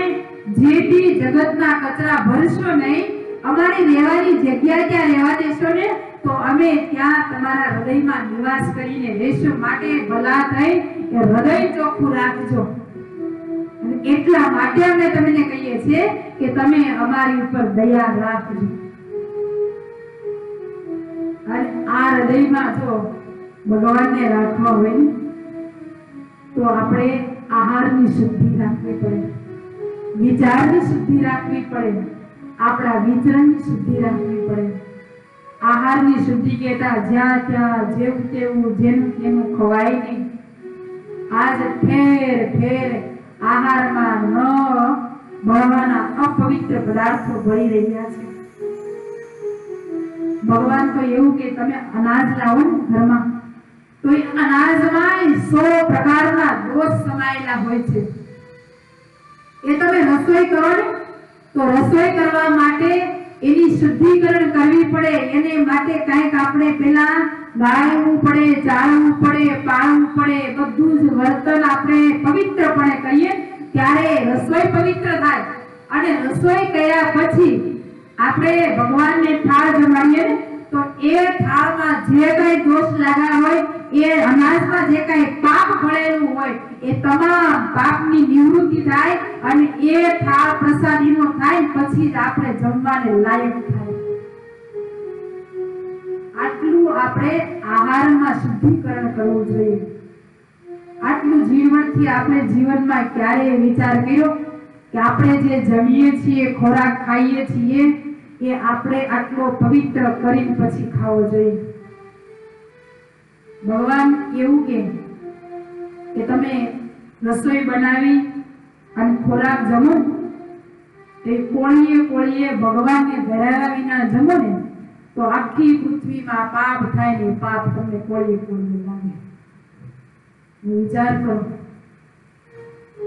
જેથી જગતના કચરા ભરશો નહીં અમારી રહેવાની જગ્યા ત્યાં રહેવા દેશો ને તો અમે ત્યાં તમારા હૃદયમાં નિવાસ કરીને રહેશું માટે ભલા થઈ કે હૃદય ચોખ્ખું રાખજો એટલા માટે અમે તમને કહીએ છીએ કે તમે અમારી ઉપર દયા રાખજો અને આ હૃદયમાં જો ભગવાનને રાખવા હોય તો આપણે આહારની શુદ્ધિ રાખવી પડે વિચારની શુદ્ધિ રાખવી પડે આપણા વિચરણની શુદ્ધિ રાખવી પડે આહારની શુદ્ધિ કહેતા જ્યાં ત્યાં જેવું તેવું જેનું તેનું ખવાય નહીં આજ ઠેર ઠેર આહારમાં ન ભળવાના અપવિત્ર પદાર્થો ભળી રહ્યા છે ભગવાન તો એવું કે તમે અનાજ લાવો ને ઘરમાં તો એ અનાજમાં 100 પ્રકારના દોષ સમાયેલા હોય છે એ તમે રસોઈ કરો ને તો રસોઈ કરવા માટે એની શુદ્ધિકરણ કરવી પડે, એને માટે કંઈક આપણે પહેલા ગાળવું પડે, ચાળવું પડે, પાળવું પડે, બધું જ વર્તન આપણે પવિત્રપણે કરીએ ત્યારે રસોઈ પવિત્ર થાય. અને રસોઈ કર્યા પછી આપણે ભગવાનને થાળ જમાડીએ ને તો એ થાળમાં જે કઈ દોષ લાગ્યા હોય, એ અનાજમાં જે કઈ પાપ ભળેલું હોય, એ તમામ પાપની નિવૃત્તિ થાય અને એ થાળ પ્રસાદીનો થાય, પછી જ આપણે જમવાને લાયક થાય. આટલું આપણે આહારમાં શુદ્ધિકરણ કરવું જોઈએ. આટલું ઝીણવટથી આપણે જીવનમાં ક્યારેય વિચાર કર્યો કે આપણે જે જમીએ છીએ, ખોરાક ખાઈએ છીએ, એ આપણે આટલો પવિત્ર કરીને પછી ખાવો જોઈએ. ભગવાન એવું કે તમે રસોઈ બનાવી અને ખોરાક જમો, તે કોળીએ ભગવાનને ધરાવ્યા વિના જમો ને તો આખી પૃથ્વીમાં પાપ થાય ને પાપ તમને કોળીએ લાગે. વિચાર કરો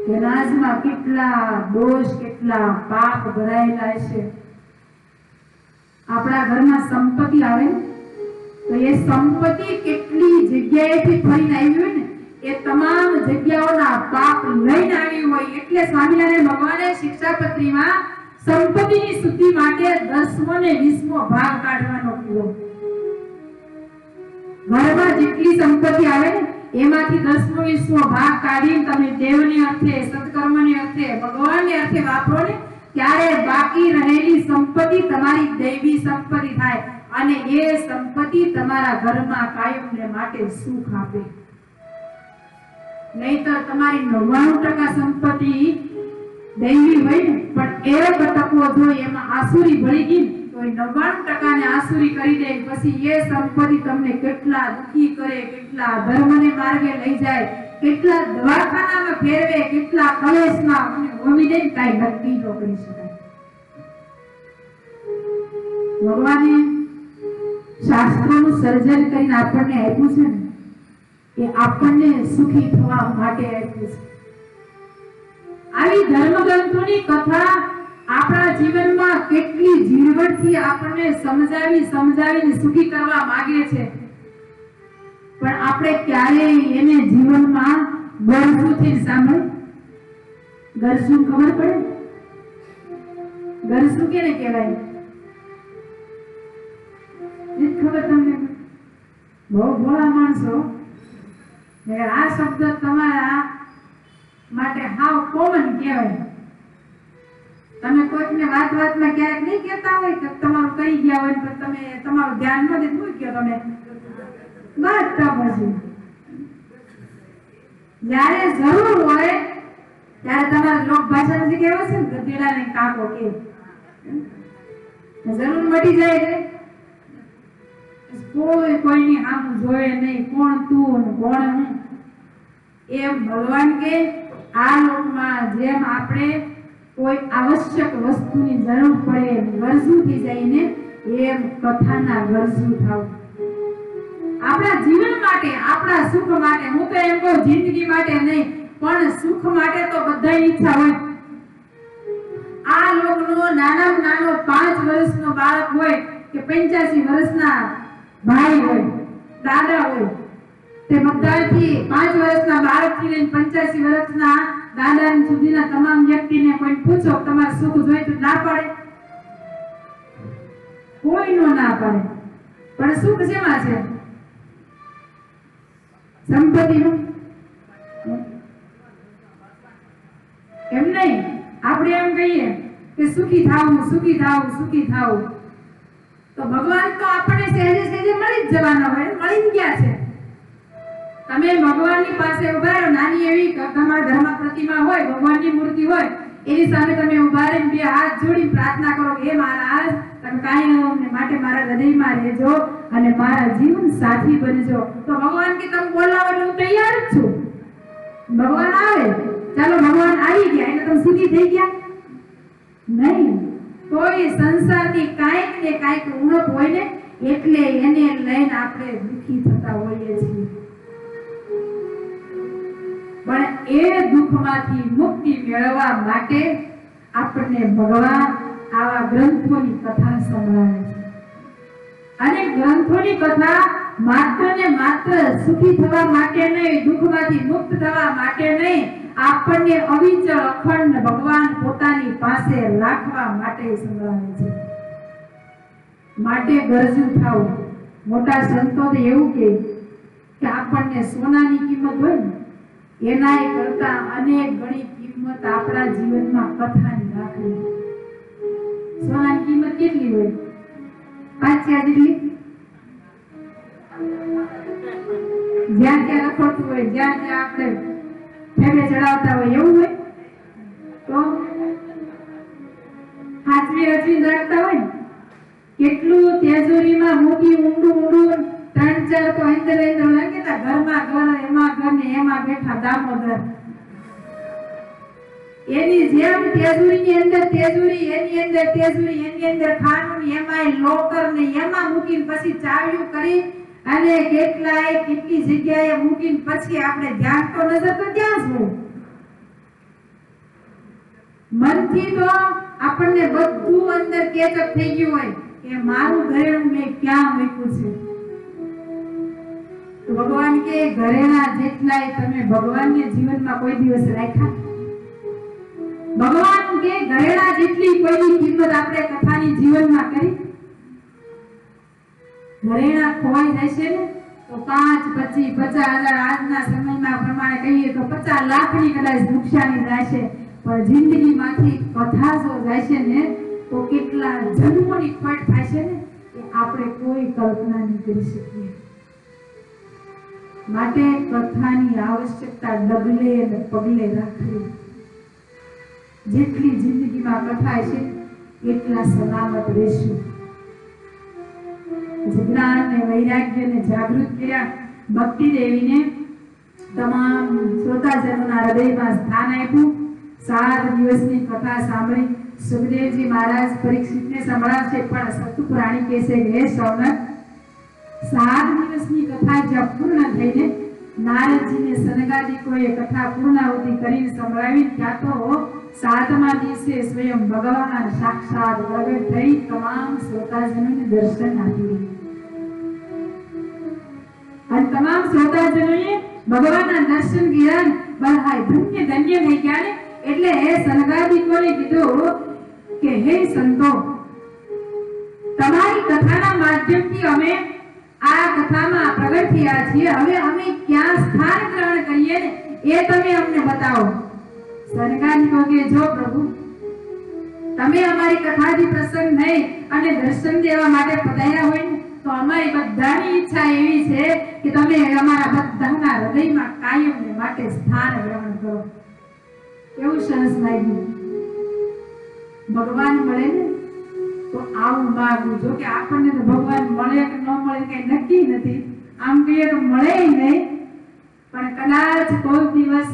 કે અનાજમાં કેટલા દોષ, કેટલા પાપ ભરાયેલા છે. આપણા ઘરમાં સંપત્તિ આવે તો એ સંપત્તિ કેટલી જગ્યાએથી ફરીને આવી હોય ને એ તમામ જગ્યાઓના પાપ લઈને આવી હોય. એટલે સ્વામિનારાયણ ભગવાને શિક્ષાપત્રીમાં સંપત્તિની શુદ્ધિ માટે 10મો ને 20મો ભાગ કાઢવાનો કીધો. ઘરમાં જેટલી સંપત્તિ આવે ને એમાંથી 10મો 20મો ભાગ કાઢીને તમે દેવને અર્થે, સત્કર્મને અર્થે, ભગવાનને અર્થે વાપરો ને ત્યારે બાકી રહેલી સંપત્તિ તમારી દૈવી સંપત્તિ થાય અને એ સંપત્તિ તમારા ઘરમાં કાયમને માટે સુખ આપે. નહીતર તમારી 99% સંપત્તિ દૈવી હોય ને પણ એક ટકો જો એમાં આસુરી ભળી ગઈ તો 99% ને આસુરી કરી દે, પછી એ સંપત્તિ તમને કેટલા દુખી કરે, કેટલા ધર્મને માર્ગે લઈ જાય, કેટલા દવાખાનામાં ફેરવે, કેટલા કલેશમાં અને હોમી દે, કાંઈ નક્કી ન કરી શકાય. ભગવાને શાસ્ત્રોનું સર્જન કરીને આપણને આપ્યું છે ને એ આપણને સુખી થવા માટે આપ્યું છે. આવી ધર્મગ્રંથોની કથા આપણા જીવનમાં કેટલી ઝીણવટથી આપણને સમજાવીને સુખી કરવા માંગે છે, પણ આપણે ક્યારેય એને જીવનમાં ગરજુથી સાંભળે. ગરજુ ખબર પડે? ગરજુ કેને કહેવાય? ખબર તમને? બહુ ભોળા માણસો. આ શબ્દ તમારા માટે હાવ કોમન કહેવાય. તમે કોઈકને વાતમાં ક્યારેક નહીં કહેતા હોય કે તમારું કહી ગયા હોય પણ તમે તમારું ધ્યાન ન દે તો કયો તમે બસ પછી જ્યારે જરૂર હોય ત્યારે તમારા લોક ભાષામાં જે કહેવાય છે ને ગધેડાને કાકો કે જરૂર મટી જાય એટલે કોઈની સામું જોવે નહીં, કોણ તું અને કોણ હું. એમ ભગવાન કે આ લોકમાં જેમ આપણે કોઈ આવશ્યક વસ્તુની જરૂર પડે ગરજુ થઈ જઈને એમ કથાના ગરજુ થાવ. આપણા જીવન માટે, આપણા સુખ માટે, હું તો એમ કહું જિંદગી માટે નહીં પણ સુખ માટે તો બધાની ઈચ્છા હોય. આ લોકનો નાનામાં નાનો 5 વર્ષનો બાળક હોય કે 85 વર્ષના ભાઈ હોય, દાદા હોય, તે બધાથી 5 વર્ષના બાળકથી લઈને 85 વર્ષના દાદા સુધીના તમામ વ્યક્તિને કોઈ પૂછો તમારે સુખ જોઈએ તો ના પાડે? કોઈ નો ના પાડે. પણ સુખ શેમાં છે? સંપત્તિનું? એમ નહીં. આપણે એમ કહીએ કે સુખી થાવું, સુખી થાવું, સુખી થાવું, તો ભગવાન તો આપણને સહેજે સહેજે મળી જ જવાના હોય, મળી જ ગયા છે. તમે ભગવાનની પાસે ઉભા રહો, નાની એવી તમારા ઘરમાં પ્રતિમા હોય, ભગવાનની મૂર્તિ હોય, એની સામે તમે ઉભા રહીને 2 હાથ જોડી પ્રાર્થના કરો કે હે મહારાજ તમે કાયમ અમને માટે મારા હૃદયમાં રહેજો અને મારા જીવન સાથી બનજો. તો ભગવાન કે તમે બોલાવો એટલે હું તૈયાર જ છું. ભગવાન આવે, ચાલો ભગવાન આવી ગયા એટલે તમે સુખી થઈ ગયા? નહીં. કોઈ સંસારની કાંઈક ને કાંઈક ઉણપ હોય ને એટલે એને લઈને આપણે દુઃખી થતા હોઈએ છીએ. પણ એ દુઃખમાંથી મુક્તિ મેળવવા માટે આપણને ભગવાન આવા ગ્રંથોની કથા સંભળાવે છે. અને ગ્રંથોની કથા માત્ર ને માત્ર સુખી થવા માટે નહીં, દુઃખમાંથી મુક્ત થવા માટે નહીં, આપણને અવિચળ અખંડ ભગવાન પોતાની પાસે રાખવા માટે સંભળાવે છે. માટે ગરજુ થાવ. મોટા સંતો તો એવું કે આપણને સોનાની કિંમત હોય ને એનાય કરતા અનેક ગણી કિંમત આપણા જીવનમાં કથાની રાખવી. સોનાની કિંમત કેટલી હોય? 5 જેટલી. જ્યાં ત્યાં રખડતું હોય, જ્યાં ત્યાં આપણે ઠેબે ચડાવતા હોય એવું હોય તો હાથવી હચવી રાખતા હોય ને કેટલું તેજોરીમાં મૂકી ઊંડું 3-4 તો અંદર લાગે તા ઘરમાં ઘર એમાં ઘર ને એમાં બેઠા દામોદર. એની જેમ તેજોરીની અંદર તેજોરી, એની અંદર તેજોરી, એની અંદર ખાનું, એમાંય લોકર ને એમાં મૂકીને પછી ચાવ્યું કરી અને કેટલી જગ્યાએ મૂકીને પછી આપણે ધ્યાન તો નજર તો ક્યાં જ હોય. મનથી તો આપણને બધું અંદર કેચઅપ થઈ ગયું હોય કે મારું ઘરેણું મેં ક્યાં મૂક્યું છે. તો ભગવાન કે ઘરેણા જેટલાય તમે ભગવાનને જીવનમાં કોઈ દિવસ રાખ્યા? ભગવાન કે ઘરેણા જેટલી કોઈની કિંમત આપણે કથાની જીવનમાં કરી? ઘરેણા ખોવાઈ જશે ને તો 5, 25, 50,000 આજના સમયમાં પ્રમાણે કહીએ તો 50 લાખની કદાચ નુકસાની થશે. પણ જિંદગીમાંથી કથા જો જશે ને તો કેટલા જન્મોની ખોટ થશે ને એ આપણે કોઈ કલ્પના નહીં કરી શકીએ. માટે કથાની આવશ્યકતા ડગલે અને પગલે રાખવી. જેટલી જિંદગીમાં કથા છે એટલા સલામત રહેશું. જ્ઞાન ને વૈરાગ્ય ને જાગૃત કર્યા ભક્તિ દેવીને તમામ શ્રોતાજનોના હૃદયમાં સ્થાન આપ્યું. 7 દિવસની કથા સાંભળી સુખદેવજી મહારાજ પરીક્ષિતને સંભળાવશે પણ સતપુરાણી કહેશે કે હે સૌનક, 7 દિવસની કથા જ્યાં પૂર્ણ થઈને નારદજીને સનગાદિકોએ કથા પૂર્ણાહુતિ કરીને સંભળાવી ત્યાં તો 7મા દિવસે સ્વયં ભગવાન સાક્ષાત પ્રગટ થઈ તમામ શ્રોતાજનોને દર્શન આપ્યું. અને તમામ શ્રોતાજનોએ ભગવાનના દર્શન કર્યા. બધાય ધન્ય ધન્ય થઈ ગયા ને એટલે હે સનગાદિકોએ કીધું કે હે સંતો, તમારી કથાના માધ્યમથી અમે આ કથામાં પ્રગટ થયા છીએ. હવે અમે ક્યાં સ્થાન ગ્રહણ કરીએ ને એ તમે અમને બતાવો. સનગાદિકો કે જો પ્રભુ, તમે અમારી કથાથી પ્રસન્ન થઈ અને દર્શન દેવા માટે પધાર્યા હોય ને તો અમારી બધાની ઈચ્છા એવી છે કે તમે અમારા બધાના હૃદયમાં કાયમને માટે સ્થાન ગ્રહણ કરો. કેવું સરસ લાગ્યું. ભગવાન મળે ને તો આવું માંગવું. જો કે આપણને તો ભગવાન મળે કે ન મળે કઈ નક્કી નથી. આમ કહીએ તો મળે નહીં, પણ કદાચ કોઈ દિવસ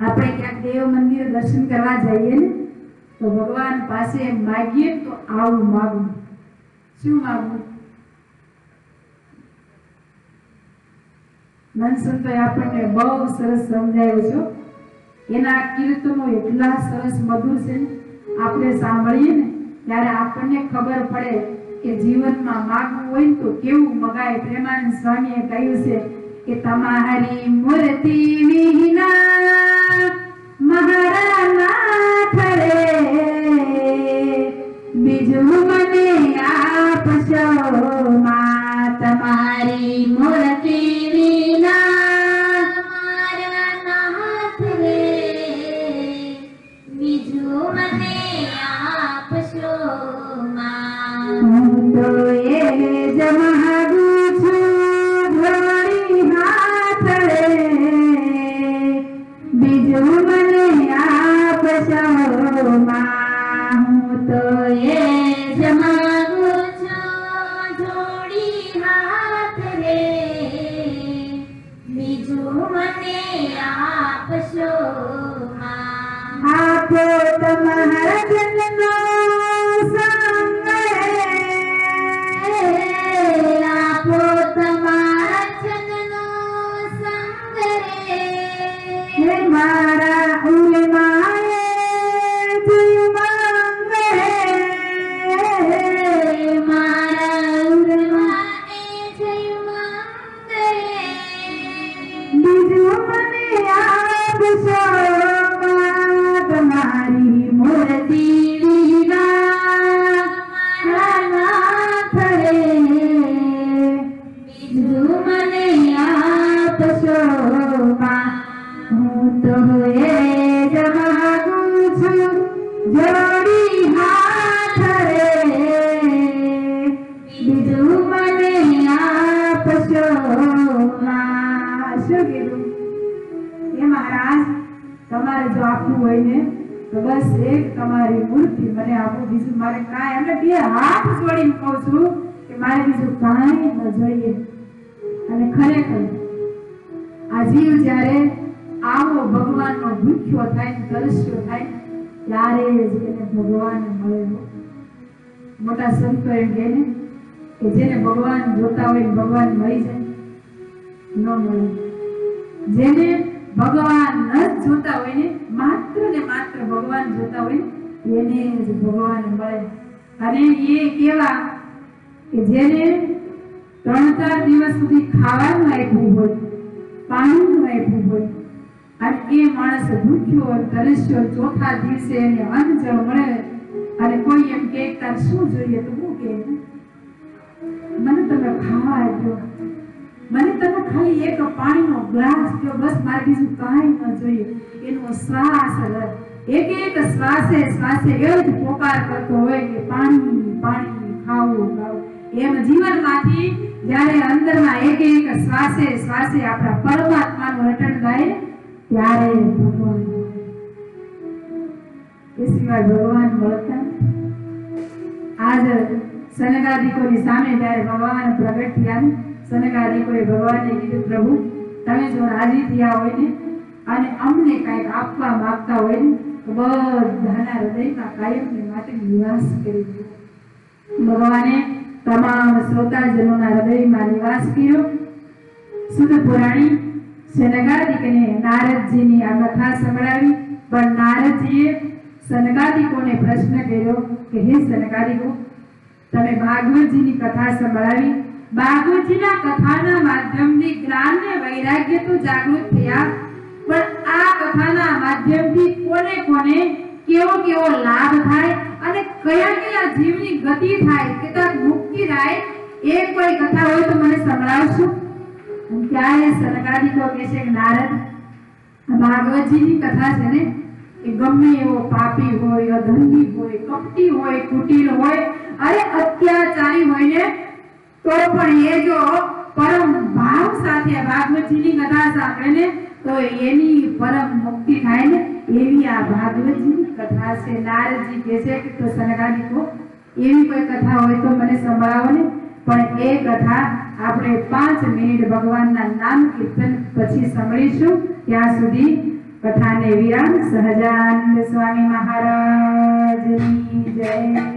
આપણે ક્યાંક દેવ મંદિરે દર્શન કરવા જઈએ ને તો ભગવાન પાસે માગીએ તો આવું માંગવું. શું માંગવું? મનસંતોએ આપણને બહુ સરસ સમજાવ્યું છે. એના કીર્તનો એટલા સરસ મધુર છે ને આપણે સાંભળીએ ને ત્યારે આપણને ખબર પડે કે જીવનમાં માંગવું હોય ને તો કેવું મગાય. પ્રેમાનંદ સ્વામીએ કહ્યું છે કે તમારી મૂર્તિ વિના મારા નાથ રે બીજું મને આપશો માં. તમારી મૂર્તિ વિના મારા નાથ રે બીજું મને આપશો માં. હું તો એ જ માંગુ છું ધોળી હાથ રે બીજું મને આપશો માં. હું તો એ જ માંગુ છું જોડી હાથ રે આપશોમાં હું તો એ જ માગું છું જોડી હાથ રે બીજું મને આપશોમાં શું કીધું એ મહારાજ તમારે જો આપવું હોય ને તો બસ એક તમારી મૂર્તિ મને આપો બીજું મારે કાંઈ એમને બે હાથ જોડીને કહું છું કે મારે બીજું કાંઈ ન જોઈએ અને ખરેખર આ જીવ જ્યારે આવો ભગવાનનો ભૂખ્યો થાય તરસ્યો થાય ત્યારે જ એને ભગવાન મળે મોટા સંતો એમ કહે ને કે જેને ભગવાન જોતા હોય ભગવાન મળી જાય ન મળે જેને ભગવાન ન જોતા હોય ને માત્ર ભગવાન જોતા હોય એને જ ભગવાન મળે અને એ કેવા કે જેને 3-4 દિવસ સુધી ખાવાનું આપ્યું હોય પાણીનું આપ્યું હોય અને એ માણસ ભૂખ્યો તરસ્યો ચોથા દિવસે એને અન્ન જળ મળે અને કોઈ એમ કે તાર શું જોઈએ તો હું કે મને તમે ખાવા આપ્યો મને તમે ખાલી એક પાણીનો ગ્લાસ દો બસ મારે બીજું કાંઈ ન જોઈએ એનો શ્વાસ એક શ્વાસે એવો જ પોકાર કરતો હોય કે પાણી પાણી ખાવું એમ જીવનમાંથી જ્યારે અંદરમાં એક શ્વાસે આપણા પરમાત્માનું રટણ ગાય ત્યારે ભગવાન એ સિવાય ભગવાન મળતા આજ સનકાદિકોની સામે જ્યારે ભગવાન પ્રગટ થયા સનકાદિકોએ ભગવાનને કીધું પ્રભુ તમે જો રાજી થયા હોય ને અને અમને કંઈક આપવા માંગતા હોય ને તો બધાના હૃદયમાં કાયમને માટે નિવાસ કરી દો ભગવાને તમામ શ્રોતાજનોના હૃદયમાં નિવાસ કર્યો સુત પુરાણી સનકાદિકને નારદજીની આ કથા સંભળાવી પણ નારદજીએ સનકાદિકોને પ્રશ્ન કર્યો કે હે સનકાદિકો તમે ભાગવતજીની કથા સંભળાવી ભાગવતજીના કથાના માધ્યમથી જ્ઞાન ને વૈરાગ્ય તો જાગૃત થયા પણ આ કથાના માધ્યમથી કોને કોને કેવો લાભ થાય અને કયા જીવની ગતિ થાય કે મુક્તિ થાય એ કોઈ કથા હોય તો મને સંભળાવશો ત્યારે સનકાદિકો કહે છે કે નારદ ભાગવતજીની કથા છે ને એ ગમે એવો પાપી હોય અધર્મી હોય કપટી હોય કુટિલ હોય અરે અત્યાચારી હોય ને તો પણ એ જો પરમ ભાવ સાથે ભાગવતજીની કથા સાંભળે ને તો એની પરમ મુક્તિ થાય ને એવી આ ભાગવતજીની કથા છે નારદજી કહે છે કે તો સનકાદિકો એવી કોઈ કથા હોય તો મને સંભળાવો ને પણ એ કથા આપણે 5 મિનિટ ભગવાનના નામ કીર્તન પછી સાંભળીશું ત્યાં સુધી કથાને વિરામ સહજાનંદ સ્વામી મહારાજની જય